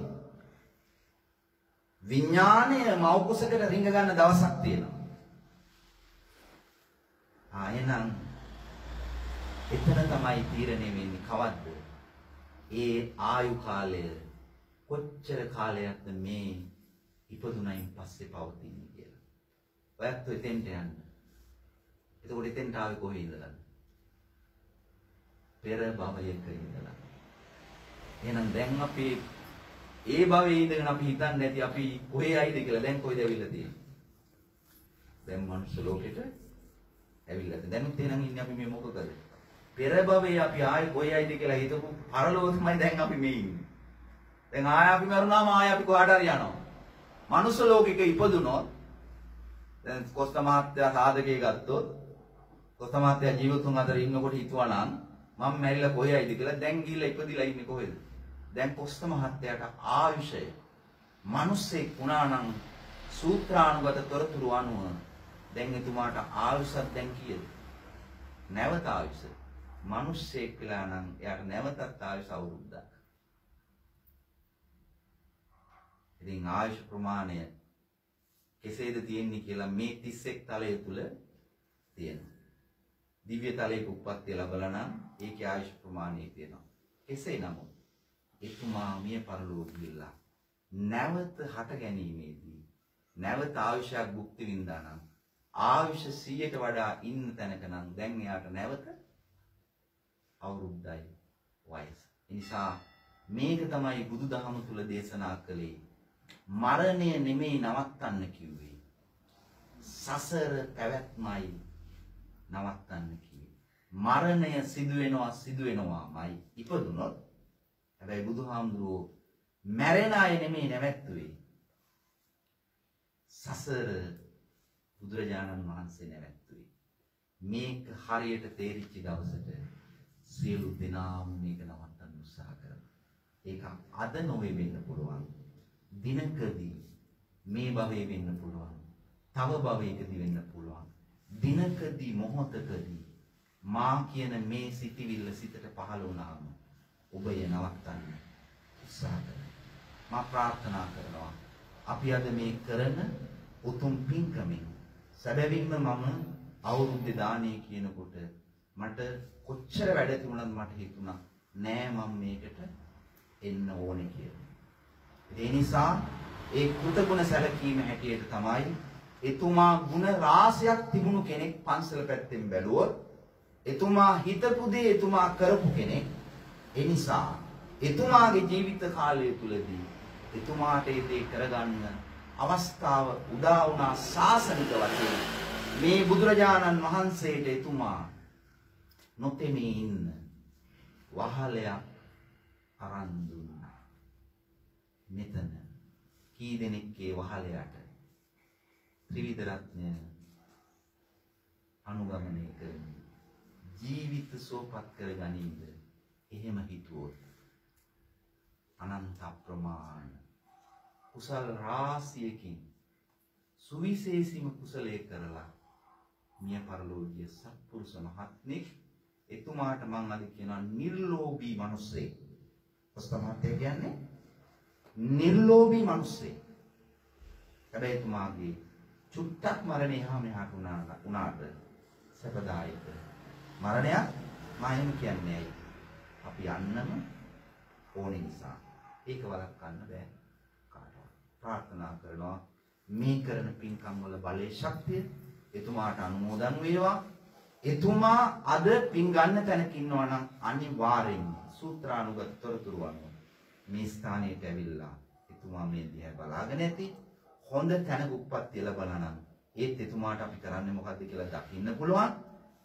විඥානය මව් කුසකට රිංග ගන්න දවසක් තියෙනවා. එහෙනම් එතන තමයි තීරණය වෙන්නේ කවද්ද? ඒ ආයු කාලය කොච්චර කාලයක්ද මේ ඉපදුනයින් පස්සේ පවතින්නේ කියලා. ඔයත් එතෙන්ට යන්න. එතකොට එතෙන්ට ආවේ කොහේ ඉඳලාද? පෙර භවයක ඉඳලා. එහෙනම් දැන් අපි ඒ භවයේ ඉඳගෙන අපි හිතන්නේ නැති අපි කොහේ ආයිද කියලා දැන් කොහෙද ඇවිල්ලා තියෙන්නේ? දැන් මනුස්ස ලෝකෙට ඇවිල්ලා තියෙනවා. දැනුත් එහෙනම් ඉන්නේ අපි මේ මොකකද? පෙර භවයේ අපි ආයි කොහේ ආයිද කියලා හිතපු පරලෝක තමයි දැන් අපි මේ ඉන්නේ. දැන් ආය අපි මරුණාම ආය අපි කොහාට හරි යනවා. මනුස්ස ලෝකෙක ඉපදුනොත් දැන් කොස්ත මහත්තයා සාධකයේ ගත්තොත් කොස්ත මහත්තයා ජීවතුන් අතර ඉන්නකොට හිතුවා නම් මම මැරිලා කොහේ ආයිද කියලා දැන් ගිහිල්ලා ඉපදිලා ඉන්නේ කොහෙද? දැන් කොස්ත මහත්තයාට ආයුෂය මිනිස්සෙක් වුණා නම් සූත්‍රානුගත තොරතුරු අනුව දැන් එතුමාට ආයුෂක් දැන් කීයද? නැවත ආයුෂ. මිනිස්සෙක් කියලා නම් එයාට නැවතත් ආයුෂ අවුරුද්දක්. ඉතින් ආයුෂ ප්‍රමාණය කෙසේද තියෙන්නේ කියලා මේ 31 තලය තුල තියෙනවා. දිව්‍ය තලයක උප්පත්තිය ලැබලා නම් ඒකේ ආයුෂ ප්‍රමාණය තියෙනවා. කෙසේ නමුත් එතුමා මිය පරලෝක ගිහිල්ලා නැවත හට ගැනීමේදී නැවත ආයුෂයක් භුක්ති විඳා නම් ආයුෂ 100ට වඩා ඉන්න තැනක නම් දැන් එයාට නැවත අවුරුද්දයි වයස. ඒ නිසා මේක තමයි බුදුදහම තුල දේශනා කළේ. මරණය නෙමෙයි නවත්තන්න කිව්වේ. සසර පැවැත්මයි නවත්තන්න කිව්වේ. මරණය සිදු වෙනවාමයි ඉපදුනොත්. හැබැයි බුදුහාමුදුරුවෝ මැරෙන අය නෙමෙයි නැවැත්තුවේ. සසර බුදුරජාණන් වහන්සේ නැවැත්තුවේ. මේක හරියට තේරිච්ච දවසට සියලු දෙනාම මේක නවත්තන්න උත්සාහ කරනවා. ඒක අද නොවේ වෙන්න පුළුවන්. දිනකදී මේ භවයේ වෙන්න පුළුවන්. තව භවයකදී වෙන්න පුළුවන්. දිනකදී මොහොතකදී මා කියන මේ සිටිවිල්ල සිතට පහළ වුණාම ඔබ ය නවත්තන්න උත්සාහ කරනවා. මා ප්‍රාර්ථනා කරනවා අපි අද මේ කරන උතුම් පින්කමෙන් සැබවින්ම මම අවුරුද්ද දානේ කියනකොට මට කොච්චර වැඩ තිබුණාද මට හිතුණා නෑ මම මේකට එන්න ඕනේ කියලා. ඒ නිසා ඒ කෘතගුණ සැලකීම හැටියට තමයි එතුමා ගුණ රාශියක් තිබුණු කෙනෙක් පන්සල පැත්තෙන් බැලුවොත් එතුමා හිතපු දේ එතුමා කරපු කෙනෙක්. ඒ නිසා එතුමාගේ ජීවිත කාලය තුලදී එතුමාට ඒ දේ කරගන්න අවස්ථාව උදා වුණා ශාසනික වශයෙන්. මේ බුදුරජාණන් වහන්සේට එතුමා නොතෙමී ඉන්න වහලයක් අරන් දුන්නා. මෙතන කී දෙනෙක්ගේ වහලයට ත්‍රිවිධ රත්නය අනුගමනය කරමින් ජීවිත සෝපත් කරගනින්ද එහෙම හිතුවොත් අනන්ත ප්‍රමාණ කුසල රාශියකින් සුවිශේෂීම කුසලයේ කරලා මිය පරලෝකීය සත්පුරුෂ මහත්මෙක් එතුමාට මම අද කියනවා නිර්ලෝභී මිනිස්සෙක්. ඔස්තමාතේ කියන්නේ නිර්ලෝභී මිනිස්සෙක්. හැබැයි එතුමාගේ චුට්ටක් මරණය එහා මෙහාට උනාට සැපදායක මරණයක් මම කියන්නේ ඇයි? අපි යන්නම ඕනේ නිසා. ඒක වළක්වන්න බෑ කාටවත්. ප්‍රාර්ථනා කරනවා මේ කරන පින්කම් වල බලයේ ශක්තිය එතුමාට අනුමෝදන් වේවා. එතුමා අද පින් ගන්න තැනක ඉන්නවා නම් අනිවාර්යෙන්ම සූත්‍රානුගත තොරතුරු අනුව මේ ස්ථානයට ඇවිල්ලා එතුමා මේ දිහා බලාගෙන ඇති. හොඳ තැනක උප්පත්තිය ලැබලා නම් ඒත් එතුමාට අපි කරන්නේ මොකද්ද කියලා දකින්න පුළුවන්.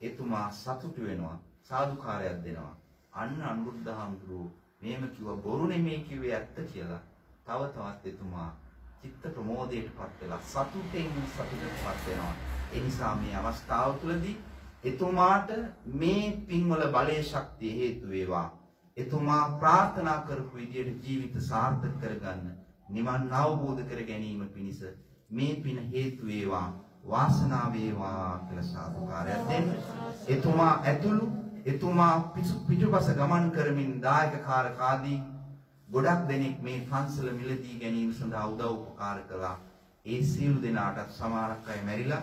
එතුමා සතුටු වෙනවා, සාදුකාරයක් දෙනවා. අන්න අනුරුද්ධහාමුදුරුවෝ මේම කිව්වා බොරු නෙමෙයි කිව්වේ ඇත්ත කියලා. තව තවත් එතුමා චිත්ත ප්‍රමෝදයටපත් වෙලා සතුටටපත් වෙනවා. ඒ නිසා මේ අවස්ථාව තුළදී එතුමාට මේ පින්වල බලයේ ශක්තිය හේතු වේවා. එතුමා ප්‍රාර්ථනා කරපු විදියට ජීවිත සාර්ථක කරගන්න, නිවන් අවබෝධ කර ගැනීම පිණිස මේ පින හේතු වේවා, වාසනාව වේවා කියලා සාදුකාරයක් දෙන්න. එතුමා ඇතුළු එතුමා පිටුපස ගමන් කරමින් දායකකාරක ආදී ගොඩක් දෙනෙක් මේ පන්සල මිලදී ගැනීම සඳහා උදව් උපකාර කළා. ඒ සියලු දෙනාටත් සමහරක් අය මැරිලා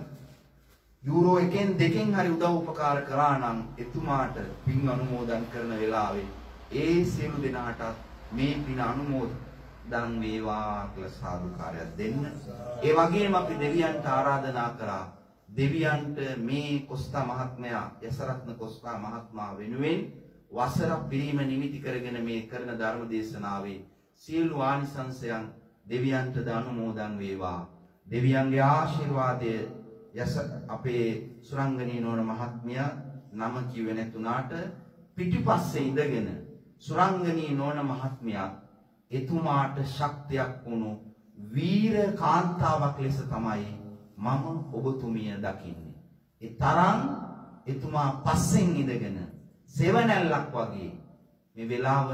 යූරෝ 1න් 2න් හරි උදව් උපකාර කරා නම් එතුමාට පින් අනුමෝදන් කරන වෙලාවේ ඒ සියලු දෙනාට මේ පින් අනුමෝදන් වේවා කියලා සාදුකාරයක් දෙන්න. ඒ වගේම අපි දෙවියන්ට ආරාධනා කරා දෙවියන්ට මේ කොස්තා මහත්මයා යසරත්න කොස්තා මහත්මයා වෙනුවෙන් වසර පිරීම නිමිති කරගෙන මේ කරන ධර්ම දේශනාවේ සියලු ආනිසංසයන් දෙවියන්ට අනුමෝදන් වේවා. දෙවියන්ගේ ආශිර්වාදය අපේ සුරංගනී නෝන මහත්මිය නම කිව්වේ නැතුණාට පිටිපස්සේ ඉඳගෙන සුරංගනී නෝන මහත්මිය එතුමාට ශක්තියක් වුණු වීර කාන්තාවක් ලෙස තමයි මම ඔබතුමිය දකින්නේ. ඒ තරම් එතුමා පස්සෙන් ඉඳගෙන සෙවණැල්ලක් වගේ මේ වෙලාව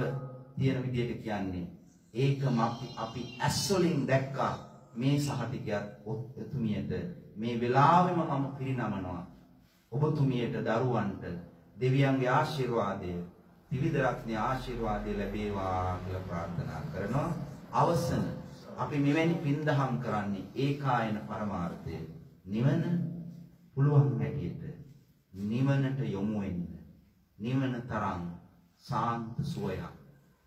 තියෙන විදිහට කියන්නේ ඒකම අපි ඇස් වලින් දැක්කා. මේ සහතිකයත් ඔබතුමියට මේ වෙලාවෙම මම පිරිනමනවා. ඔබතුමියට දරුවන්ට දෙවියන්ගේ ආශිර්වාදය, ත්‍රිවිධ රත්නයේ ආශිර්වාදය ලැබේවා කියලා ප්‍රාර්ථනා කරනවා. අවසන අපි මෙවැනි පින්දහම් කරන්නේ ඒකායන පරමාර්ථය. නිවන පුළුවන් හැටියට නිවනට යොමු වෙන්න. නිවන තරම් සාන්ත සුවයක්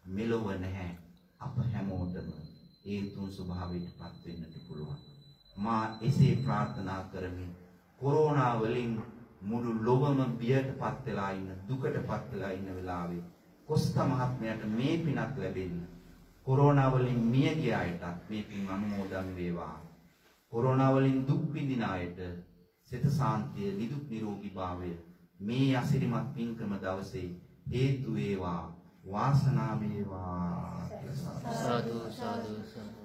මෙලොව නැහැ. අප හැමෝටම ඒ තුන් ස්වභාවයටපත් වෙන්නට පුළුවන්. මා එසේ ප්‍රාර්ථනා කරමි. කොරෝනා වලින් මුළු ලොවම බියටපත් වෙලා ඉන්න, දුකටපත් වෙලා ඉන්න වෙලාවේ කොස්තා මහත්මයාට මේ පිනක් ලැබෙන්න. කොරෝනා වලින් මිය ගිය අයටත් මේ පින් අනුමෝදන් වේවා. කොරෝනා වලින් දුක් විඳින අයට සිත සාන්තිය, නිදුක් නිරෝගී භාවය මේ අසිරිමත් පින්කම දවසේ හේතු වේවා, වාසනාව වේවා. සාදු සාදු සාදු.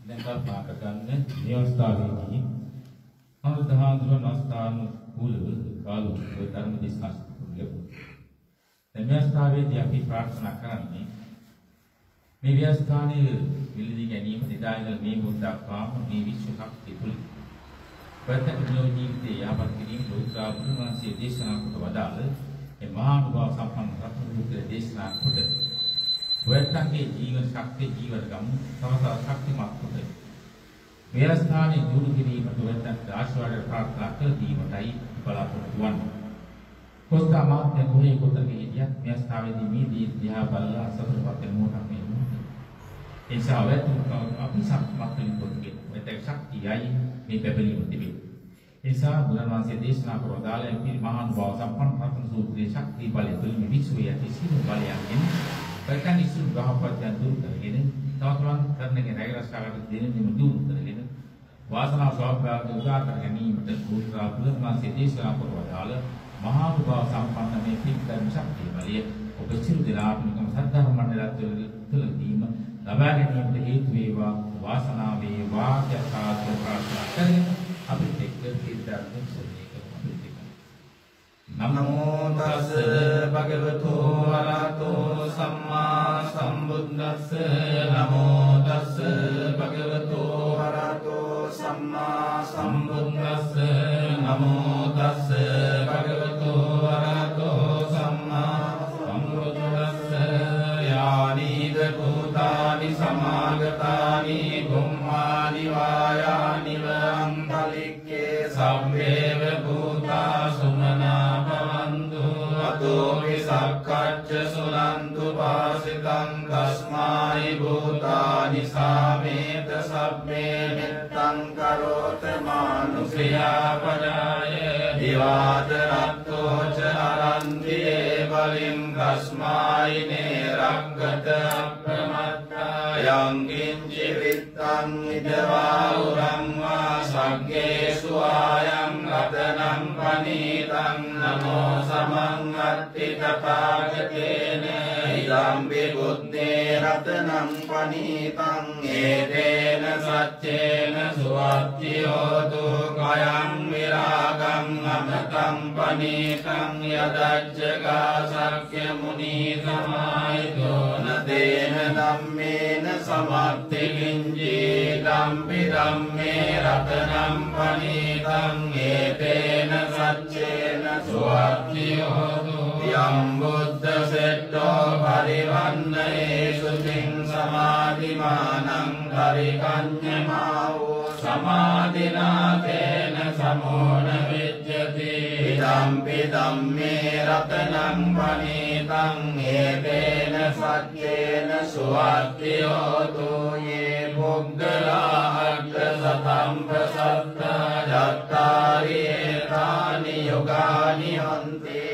දැන් කල්පනා කරගන්න මේ අවස්ථාවේදී අනුදහාඳුන අවස්ථාන කුලව කාලු ධර්ම දේශනා ලැබුණා. දැන් මේ අවස්ථාවේදී අපි ප්‍රාර්ථනා කරන්නේ මේ ව්‍යස්ථානයේ විලදී ගැනීම දෙදායන මේ මුද්දාකාම මේ විශ්ව ශක්තිය තුල ප්‍රත්‍යක්ෂ ජීවිතයේ යහපත් කිරීම ලෝකා බුදුන්සේ දේශනා කොට වදාළ ඒ මහානුභාව සම්පන්න රත්නරුගේ දේශනා කොට වේතන්ගේ ජීවන ශක්තිය ජීවන ගමු තවතවත් ශක්තිමත් කොට ව්‍යස්ථානයේ දුරු කිරීමට වේතන්ගේ ආශිර්වාද ප්‍රාර්ථනා කර දීමටයි බලාපොරොත්තු වන්නේ. කොස්තා මාත්‍ය කොහේ කොතනක හිටියත් මේ ස්ථාවේදී මේ දිහා බලලා සතුටුපත් වෙන මොහොතක් මේ මොහොතේ. ඒ නිසා අපි සම්පූර්ණ වෙන පොතේ මෙතෙක් ශක්තියයි මේ බැබලීම තිබෙන්නේ. ඒ නිසා බුදුන් වහන්සේ දේශනා කරන දාලේ පිරි මහානුභාව සම්පන්න රත්න සූත්‍රයේ ශක්තිය බලය තුළින් විශ්වයේ ඇති සියලු බලයන්ගෙන් ප්‍රකන් ඉසුරු ගහපත්යන් දුරු කරගෙන තවතුන් කරනගේ රැගරස්කාරට දෙනෙම දුරු කරගෙන වාසනාව සෞභාග්‍ය උදා කර ගැනීමට බුදුරා බුදුන් වහන්සේ දේශනා කරන දාල මහානුභාව සම්පන්න මේ පිටකම් ශක්තිය බලය ඔබ සියලු දෙනාටම සද්ධර්ම මණ්ඩලය තුළදීම ලබා ගැනීමට හේතු වේවා, වාසනාව වේවා කියලා ප්‍රාර්ථනා කරගෙන අපිට එක්ක සිතාර්ථ සෝනේක අපිට නමෝ තස් භගවතු වරහතෝ සම්මා සම්බුද්දස්ස නමෝ තස් භගවතු වරහතෝ සම්මා සම්බුද්දස්ස නමෝ තස් භගවතු වරහතෝ සම්මා සම්බුද්දස්ස යානිද භූතානි සමාගතානි බුම්මානි වායානි වන්තලික්කේ සම්මේව භූතා සුමනා භවන්තු අතෝ විසක්කච්ච සුනන්තු පාසිතං තස්මායි භූතානි සාමේත සබ්බේ මෙත්තං කරෝත මානුෂයා පජාය දිවාත රත්තෝ ච අරන්තියේ බලි සච්චින් තස්මායිනේ රක්කත අප්‍රමත්තා යං කිංචි විත්තං ඉදවා උරං වා සග්ගේසු ආයං රතනං පනීතං නමෝ සමං අත්ති තථාගතේන ඉදම්පි බුද්දේ රතනං පනීතං ඒතේන සච්චේන සුවත්තියෝතු කයං විරාගං අමතං පනීතං යදච්චගා සක්්‍ය මුනි සමාහිතෝ නදේන ධම්මේන සමත්ති කිංචි ධම්පි ධම්මේ රතනං පනීතං ඒතේන සච්චේන සුවත්තියෝතු යම් බුද්ධ සෙට්ටෝ පරිවන්නේසු තින් සමාධිමානං පරිකඤ්ඤමාවෝ සමාධිනාතේන සමෝන විජ්ජති ඉදම්පි ධම්මේ රතනං පනීතං ඒතේන සච්චේන සුවත්තියෝතු යේ පුග්ගලාහත් සතම්ප සත්තා ජත්තාරි ඒතානි යෝගානි හන්ති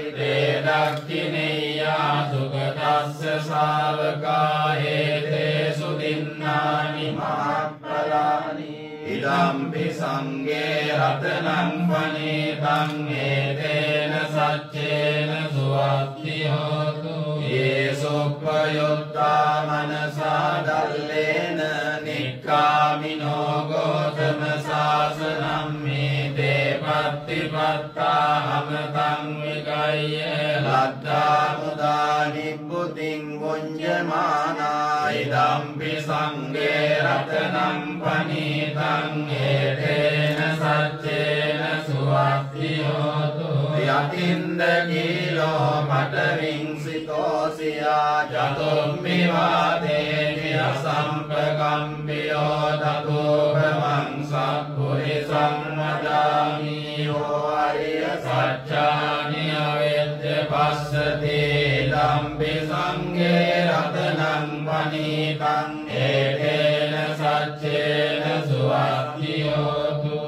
දක්ඛිනේයා සුගතස්ස ශාවකා හේතේසු දින්නානි මහප්පලානි ඉදම්පි සංඝේ රතනං පනීතං ඒතේන සච්චේන සුවත්තියෝතු යේසුප්පයුත්තා මනසා දල්ලේන නික්ඛාමිනෝ ගෝතම සාසනං මේතේ පත්තිපත්තා හමතං විකය්‍ය ලද්දා මුදා නිබ්බුතින් වුඤ්ජමානා ඉදම්පි සංඝේ රතනං පනීතං ඒතේන සච්චේන සුවත්තියෝතු යතින්ද කීලෝ පටවිංසිතෝසියා ජතුම්මි වාදේවි අසම්පකම්පියෝ තතෝපමං සප්පුරිසං වදාමි යෝ අරිය සච්චානි අවෙද්‍ය පස්සති ධම්පි සංඝේ රතනං පනීතං ඒතේන සච්චේන සුවත්තියෝතු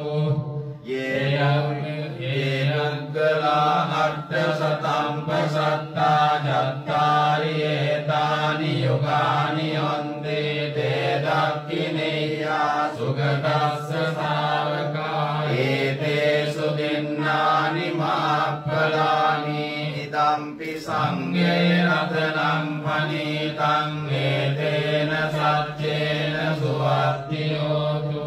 යේනග්ගලා අට්ඨ සතම්ප සත්තා ජත්තාරි ඒතානි යෝගානි අන්තේ තේ දක්ඛිනේයා සුගතස්ස ශාවකා ඒතේසු දින්නානි මාප්පලානි ඉදම්පි සංඝේ රතනං පනීතං ඒතේන සච්චේන සුවත්තියෝතු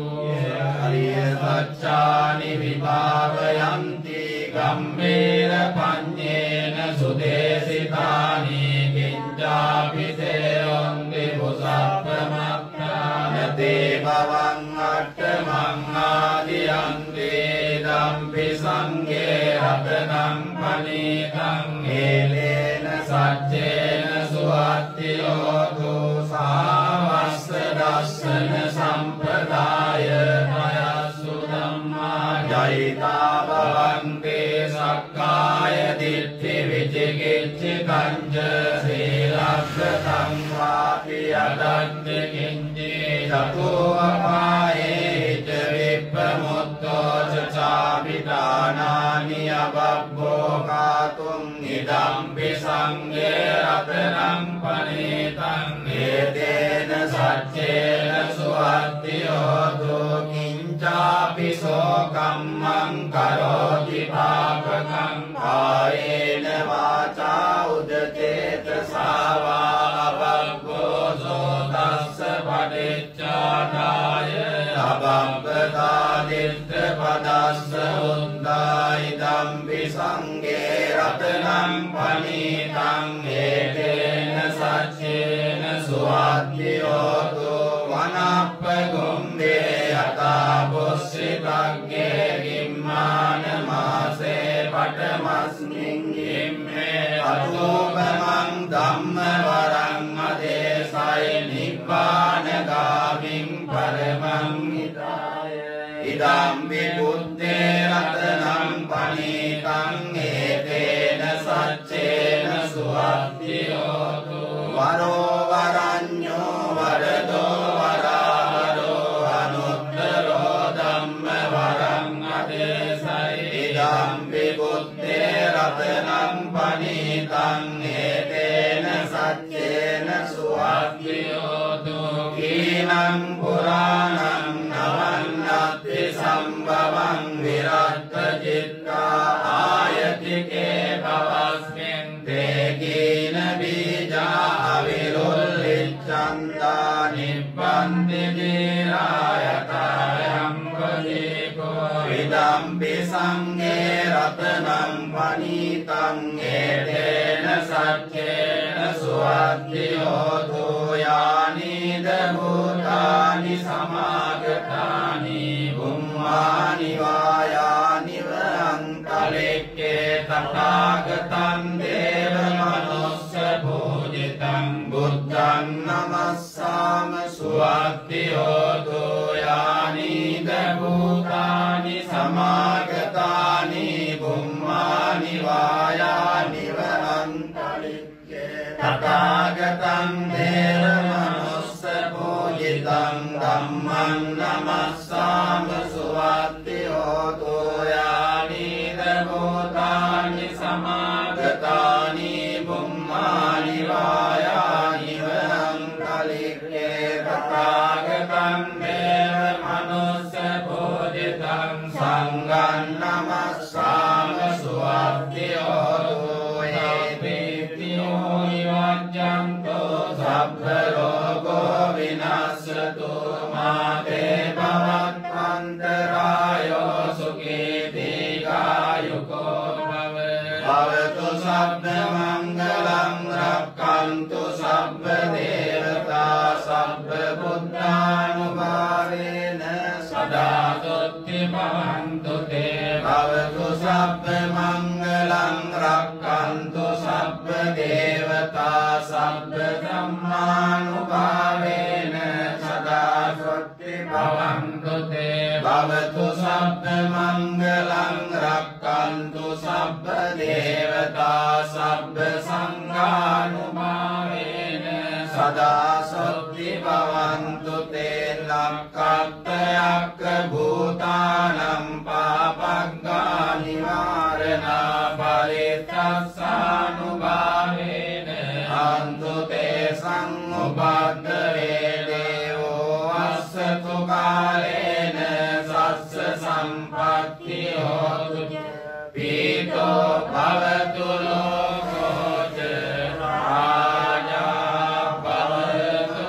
අරිය සච්චානි විභාවයන්ති ගම්මේර පඤ්ඤේන සුදේසිතානි කිංචාපි තේයොන්ති පුසප්පමත්තාන දේවවං අට්ඨමං ආදියන්ති ධම්පි සංඝේ රතනං පනීතං ඒලේන සච්චේන සුවත්තියෝතු සාවස්ස දස්සන සම්පදාය නයස්සු ධම්මා ජයිතා භවන්තේ සක්කාය දිට්ඨි විචිකිච්ඡිතං සීලබ්බතං වාපි අදන්ති කිංචි චතෝ අපායේ ච විප්පමුත්තෝ ච චාපිදානානි අබබ්බෝ කාතුං ඉදම්පි සංඝේ රතනං පනීතං ඒතේන සච්චේන සුවත්තියෝතු කිංචාපි සෝ කම්මං කරෝති පාපකං කායේන වාචා උදචේතසා වා අබබ්බෝ සෝතස්ස පටිච්චාදාය අබබ්බතා දිට්ඨ පදස්ස උද්දා ඉදම්පි සංඝේ රතනං පනීතං ඒතේන සච්චේන සුවත්තියෝතු වනප්පගොම්බේ යතා පුස්සිතග්ගේ ගිම්මාන මාසේ පටමස්මින් ගිම්මේ අතෝපමං ධම්ම වරං අදේසයි නිබ්බාන ගාමින් පරමං හිතාය ඉදම්පි බුද්දේ රතනං පනීතං ඒතේන සච්චේන සුවත්තියෝතු වරෝ වරඤ්ඤෝ වරදෝ වරාවරෝ අනුත්තරෝ ධම්ම වරං අදේසයි ඉදම්පි බුද්දේ රතනං පනීතං සමයං පුරාණං නවන්නත්ති සම්භවං විරත්ත චිත්තා ආයතිකේ භවස්මින් තේකීන බීජා අවිරුල්ලිච්ඡන්තා නිබ්බන්ති දීරායතායං වදේකෝ විදම්පි සංඝේ රතනං පනීතං ඒතේන සච්චේන සුවද්දියෝතු යානිද භූතානි සමාගතානි බුම්මානි වායානි වරංකලෙක්කේ තථාගතං දේව මනුස්ස පූජිතං බුද්ධං නමස්සාම සුවද්දියෝතු යානිද භූතානි සමාගතානි බුම්මානි වායානි වරංකලෙක්කේ තථාගතං දේව මනුස්ස පූජිතං ධම්මං නමස්සාම සුවද්දියෝතු යානිද භූතානි සමාගතානි බුම්මානි වායානි වරංකලෙක්කේ තථාගතං දේව මනුස්ස පූජිතං සංඝං නමස්සාම සුවද්දියෝතු සබ්බ රෝගෝ විනාශතු මාතේ භවත්වන්තරායෝ සුඛී දීඝායුකෝ භව භවතු සබ්බ මංගලං රක්ඛන්තු සබ්බ දේවතා සබ්බ බුද්ධානුභාවේන සදා තුත්ති භවන්තු තේ භවතු සබ්බ මංගලං රක්ඛන්තු සබ්බ දේවතා සබ්බ ධම්මානුභාවේන සදා සොත්ති භවන්තු තේ භවතු සබ්බ මංගලං රක්ඛන්තු සබ්බ දේවතා සබ්බ සංඝානුභාවේන සදා සොත්ති භවන්තු තේ ලක්ඛත්තයක්ඛ භූතානං පාපග්ගා නිවාරණා පරිත්තස්සානුභාවේන අන්තු තේ සංඋපද්දවේ දේවෝ අස්සතු කාලේන සස්ස සම්පත්ති හෝතු පීතෝ භවතු ලෝකෝච රාජා භවතු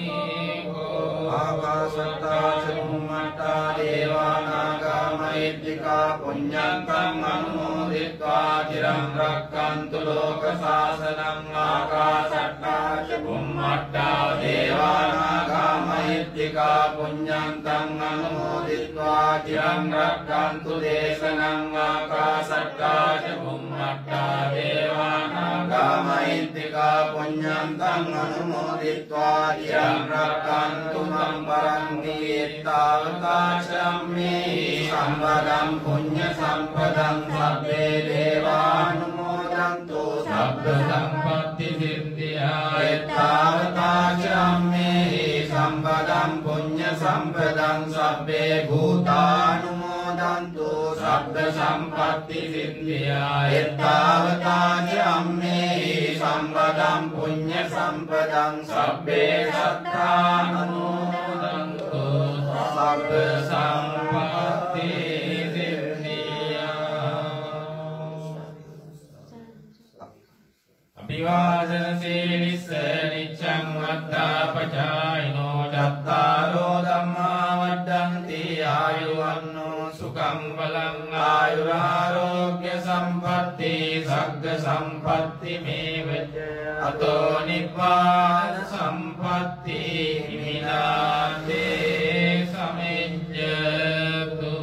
ධම්මිකෝ ආකාශත්තා චුම්මත්තා දේවානාගා මහිද්దికා පුඤ්ඤන්තං අනුමෝදිत्वा චිරං රක්ඛන්තු ලෝක සාසනං ආකාශත්තා ච බුම්මත්තා දේවානාගා මහිද්దికා පුඤ්ඤන්තං අනුමෝදිत्वा චිරං රක්ඛන්තු දේශනං ආකාශත්තා ච බුම්මත්තා දේවානාගා මහිද්దికා පුඤ්ඤන්තං අනුමෝදිत्वा චිරං රක්ඛන්තු මං පරන්ති ඊත්තාවතාචම්මේ සම්පදං පුඤ්ඤ සම්පදං සබ්බේ දේවානුමෝදන්තු සබ්බ සම්පත්ති සිද්ධියා ඊත්තාවතාචම්මේ සම්පදං පුඤ්ඤ සම්පදං සබ්බේ භූතානුමෝදන්තු සබ්බ සම්පත්ති සිද්ධියා ඊත්තාවතාචම්මේ සම්පදං පුඤ්ඤ සම්පදං සබ්බේ සත්තානුමෝදන්තු සබ්බ සම්පත්ති අභිවාදන සීලිස්ස නිච්ඡං වද්දාපචායිනෝ චත්තාරෝ ධම්මා වද්දන්ති ආයුවන්නෝ සුඛං බලං ආයුරාරෝග්‍ය සම්පatti සග්ග සම්පatti මේවච අතෝ නිබ්බාන සම්පatti හිමිනාතේ සමිජ්ජතු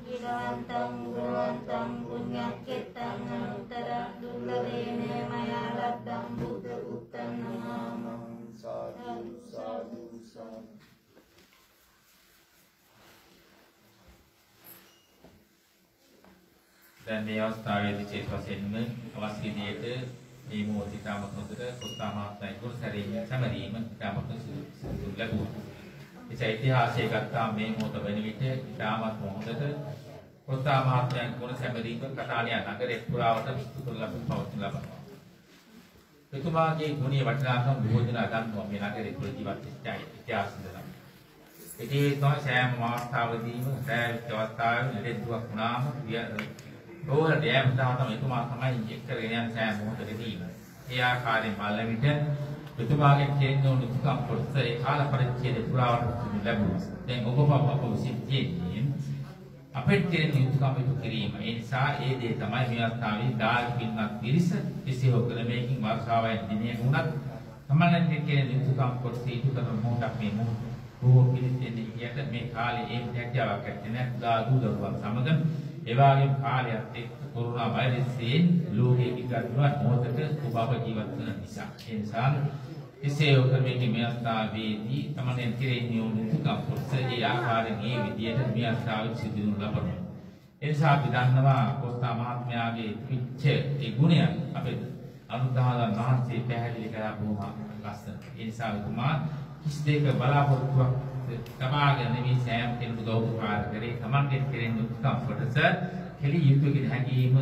ගිරාන්තං ගුණවන්තං පුඤ්ඤක්ඛෙත්තං අනුත්තර දුර්ලභේන මයා ලබ්ධං බුද්ධ පුත්තං නමාමි සාදු සාදු සාදු. දැන් මේ අවස්ථාවේදී චේත වශයෙන්ම අවශ්‍ය විදියට මේ මොහොතේ තාමත් හොඳට පුස්තමාත්මයි ගුණ සැරීම සැමරීම තාමත් සුදු ලැබුවා. ඒ ඉතිහාසයේ ගත්තා මේ මොහොත වෙන විට තාමත් හොඳට පුස්තමාත්මයන් ගුණ සැමරීම කතාලිය නගරේ පුරාවට විස්තර ලැබුම් පවතින ලබනවා. එතුමාගේ ගුණයේ වටිනාකම බොහෝ දෙනා දන්නවා මේ නගරේ තුල ජීවත් වෙච්ච ඉතිහාසෙදලා. ඒ තමයි සෑම අවස්ථාවකදීම සෑම අවස්ථාවකදී ලෙඩුවක් වුණාම ඕවරට යෑම තමයි එතුමා තමයි එක් කරගෙන යන සෑම මොහොතකදීම. ඒ ආකාරයෙන් බලන විට එතුමාගේ කෙරෙන උතුම් කොටස ඒ කාල පරිච්ඡේදය පුරාවට ලැබුණා. දැන් ඔබ සිද්ධියේ අපිට කෙරෙන යුතුයකම් ඉටු කිරීම. ඒ නිසා ඒ දේ තමයි මේ අවස්ථාවේ දායක පින්වත් පිරිස කිසිව ක්‍රමයකින් වර්ෂාවෙන් දිනේ වුණත් තමන්ගේ කෙරෙන යුතුයකම් කොටස ඉටු කරන මොහොතක් මේ මොහොත බොහෝ පිළිසෙන්නේ යට මේ කාලේ ඒ හැකියාවක් ඇත්තේ නැහැ. දුරුවන් සමග ඒ වගේම කාලයක් එක්ක කොරෝනා වෛරසයෙන් ලෝකයේ ඉගත්තුවත් මොහොතක ඔබ ජීවත් වෙන නිසා. ඒ නිසා එසේ ඔකමේගේ මේ අවස්ථාවේදී තමන්ගේ කෙරෙන යුතුයකම් කොටස ඒ ආකාරයෙන් මේ විදියට මේ අවස්ථාවේ සිදුවනු ලබනවා. ඒ නිසා අපි දන්නවා කොස්තා මහත්මයාගේ පිච්ච ඒ ගුණය අපේ අනුදාන මහන්සිය පැහැදිලි කරලා බොහොම ලස්සන. ඒ නිසා උතුමා කිසි දෙයක බලාපොරොත්තුවක් තබාගෙන මේ සෑම කෙනෙකුට උපකාර කරේ තමන්ගේ කෙරෙන යුතුයකම් කොටස කෙලි යුතුයකින් හැඟීම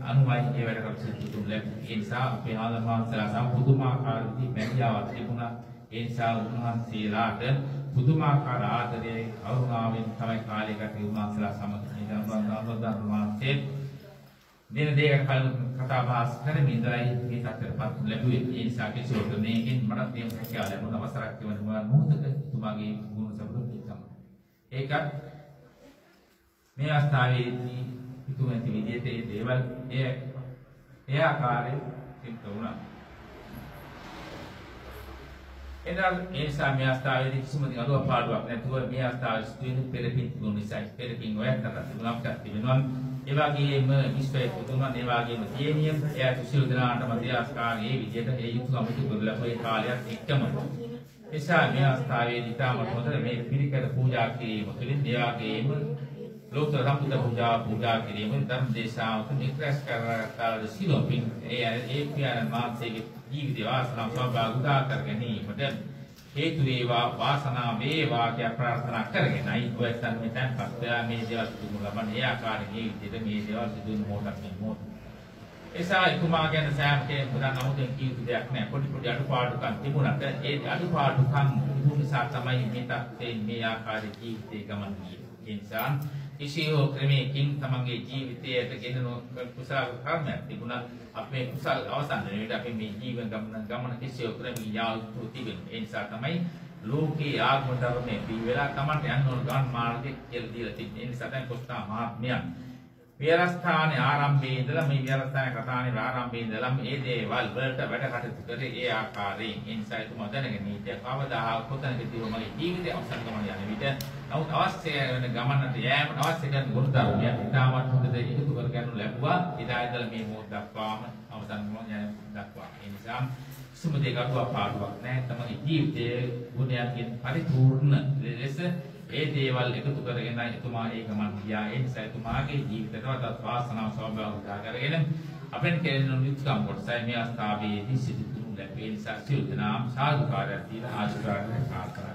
අනුමයි ඒ වැඩ කටයුතු තුන ලැබුණේ. ඒ නිසා අපේ ආලමහන්සලා සම්පූර්ණාකාර විදි බැඳියාවක් තිබුණා. ඒ නිසා උන්වහන්සේලාට පුදුමාකාර ආදරයේ කරුණාවෙන් තමයි කාලය ගත උන්වහන්සේලා සමග ඉඳන්වන්දන්වන්දන්වන්සේ දින දෙකක් කතා බහ කරමින් ඉඳලා මේ තත්ත්වයටපත් ලැබුවේ. ඒ නිසා කිසිවක මේකෙන් මට තේරුම් හැකියාව ලැබුණ අවසරයක් තිබෙන මොහොතක තුමාගේ ගුණ සම්පූර්ණ තමයි. ඒකත් මේ අවස්ථාවේදී ඉතුමැති විදිහට ඒ දේවල් ඒ ආකාරයෙන් සිද්ධ වුණා. එදා ඒ නිසා මේ අවස්ථාවේදී කිසිම අඩුපාඩුවක් නැතුව මේ අවස්ථාවේ සිදුවෙන පෙරපින් තිබුණු නිසා පෙරපින් ඔයකට තිබුණාක් තිබෙනවා. ඒ වගේම විශ්වයේ පුදුමන ඒ වගේම දියණිය එයා කිසිදු දනාටම දෙආස්කාරයේ විදිහට ඒ යුතුයකම තිබුණා ඒ කාලයක් එක්කම. එසා මේ අවස්ථාවේදී තාමත් හොඳට මේ පිරිකර පූජා කිරීම තුළින් ඒ වගේම ලෝතර සම්බුද්ධ පූජා කිරීම ධර්ම දේශාවක නික්‍රස් කරලා සිලෝපින් ඒ පියාණන් වහන්සේගේ ජීවිතය වාසනාව සෞභාග්‍යතා කර ගැනීමට හේතු වේවා වාසනාව වේවා කියා ප්‍රාර්ථනා කරගෙනයි ඔය සම්මිතයන් පස්වැ මේ දේවල් තුමු ලබන ඒ ආකාරයෙන් මේ විදිහට මේ දේවල් සිදුවන මොහොතක් මේ මොහොත. එසා එතුමා ගැන සෑම කෙනෙක් පුදා නමුත් කීතු දෙයක් නැහැ. පොඩි අඩුපාඩුකම් තිබුණාට ඒ අඩුපාඩුකම් තිබුණ නිසා තමයි මේ තත්ත්වයෙන් මේ ආකාරයේ ජීවිතේ ගමන් ගියේ. ඒ නිසා කිසියෝ ක්‍රමයකින් තමන්ගේ ජීවිතයට ගෙනන කුසල කර්මයක් තිබුණා. අපේ කුසල අවසන් වෙනකොට අපි මේ ජීවන ගමන කිසියෝ ක්‍රමී යාතු තිබෙනවා. ඒ නිසා තමයි ලෝකේ ආත්ම ධර්මයේ පිළිවෙලා තමන්ට යන්න ඕන ගමන් මාර්ගය කියලා දීලා තිබෙනවා. ඒ නිසා දැන් කොස්තා මහත්මයා විහාරස්ථානයේ ආරම්භයේ ඉඳලා මේ විහාරස්ථානයේ කතානේ ආරම්භයේ ඉඳලා මේ දේවල් වලට වැඩ කටයුතු කරේ ඒ ආකාරයෙන්. ඒ නිසා තුමා දැනගෙන හිටිය කවදා කොතනකදී මගේ ජීවිතය අවසන් ගමන යන විට නමුත් අවශ්‍ය වෙන ගමනට යෑම අවශ්‍ය කරන ගුණධර්මය ඉතාමත් හොඳට එකතු කර ගන්න ලැබුවා. එදා ඉඳලා මේ මොහොත දක්වාම අවසන් ගමන යන දක්වා. ඒ නිසා කිසිම දෙයක අඩුපාඩුවක් නැහැ. තමගේ ජීවිතයේ ගුණයන්ගෙන් පරිපූර්ණ ලෙස ඒ දේවල් එකතු කරගෙන එතුමා ඒ ගමන් ගියා. ඒ නිසා එතුමාගේ ජීවිතයටවත් වාසනාව සෞභාග්‍යතා කරගෙන අපෙන් කෙරෙන යුතුයකම් කොටසයි මේ අවස්ථාවේදී සිදු වුණේ. ඒ නිසා සියලු දෙනාම සාදුකාරයක් දීලා ආශිර්වාද ප්‍රාර්ථනා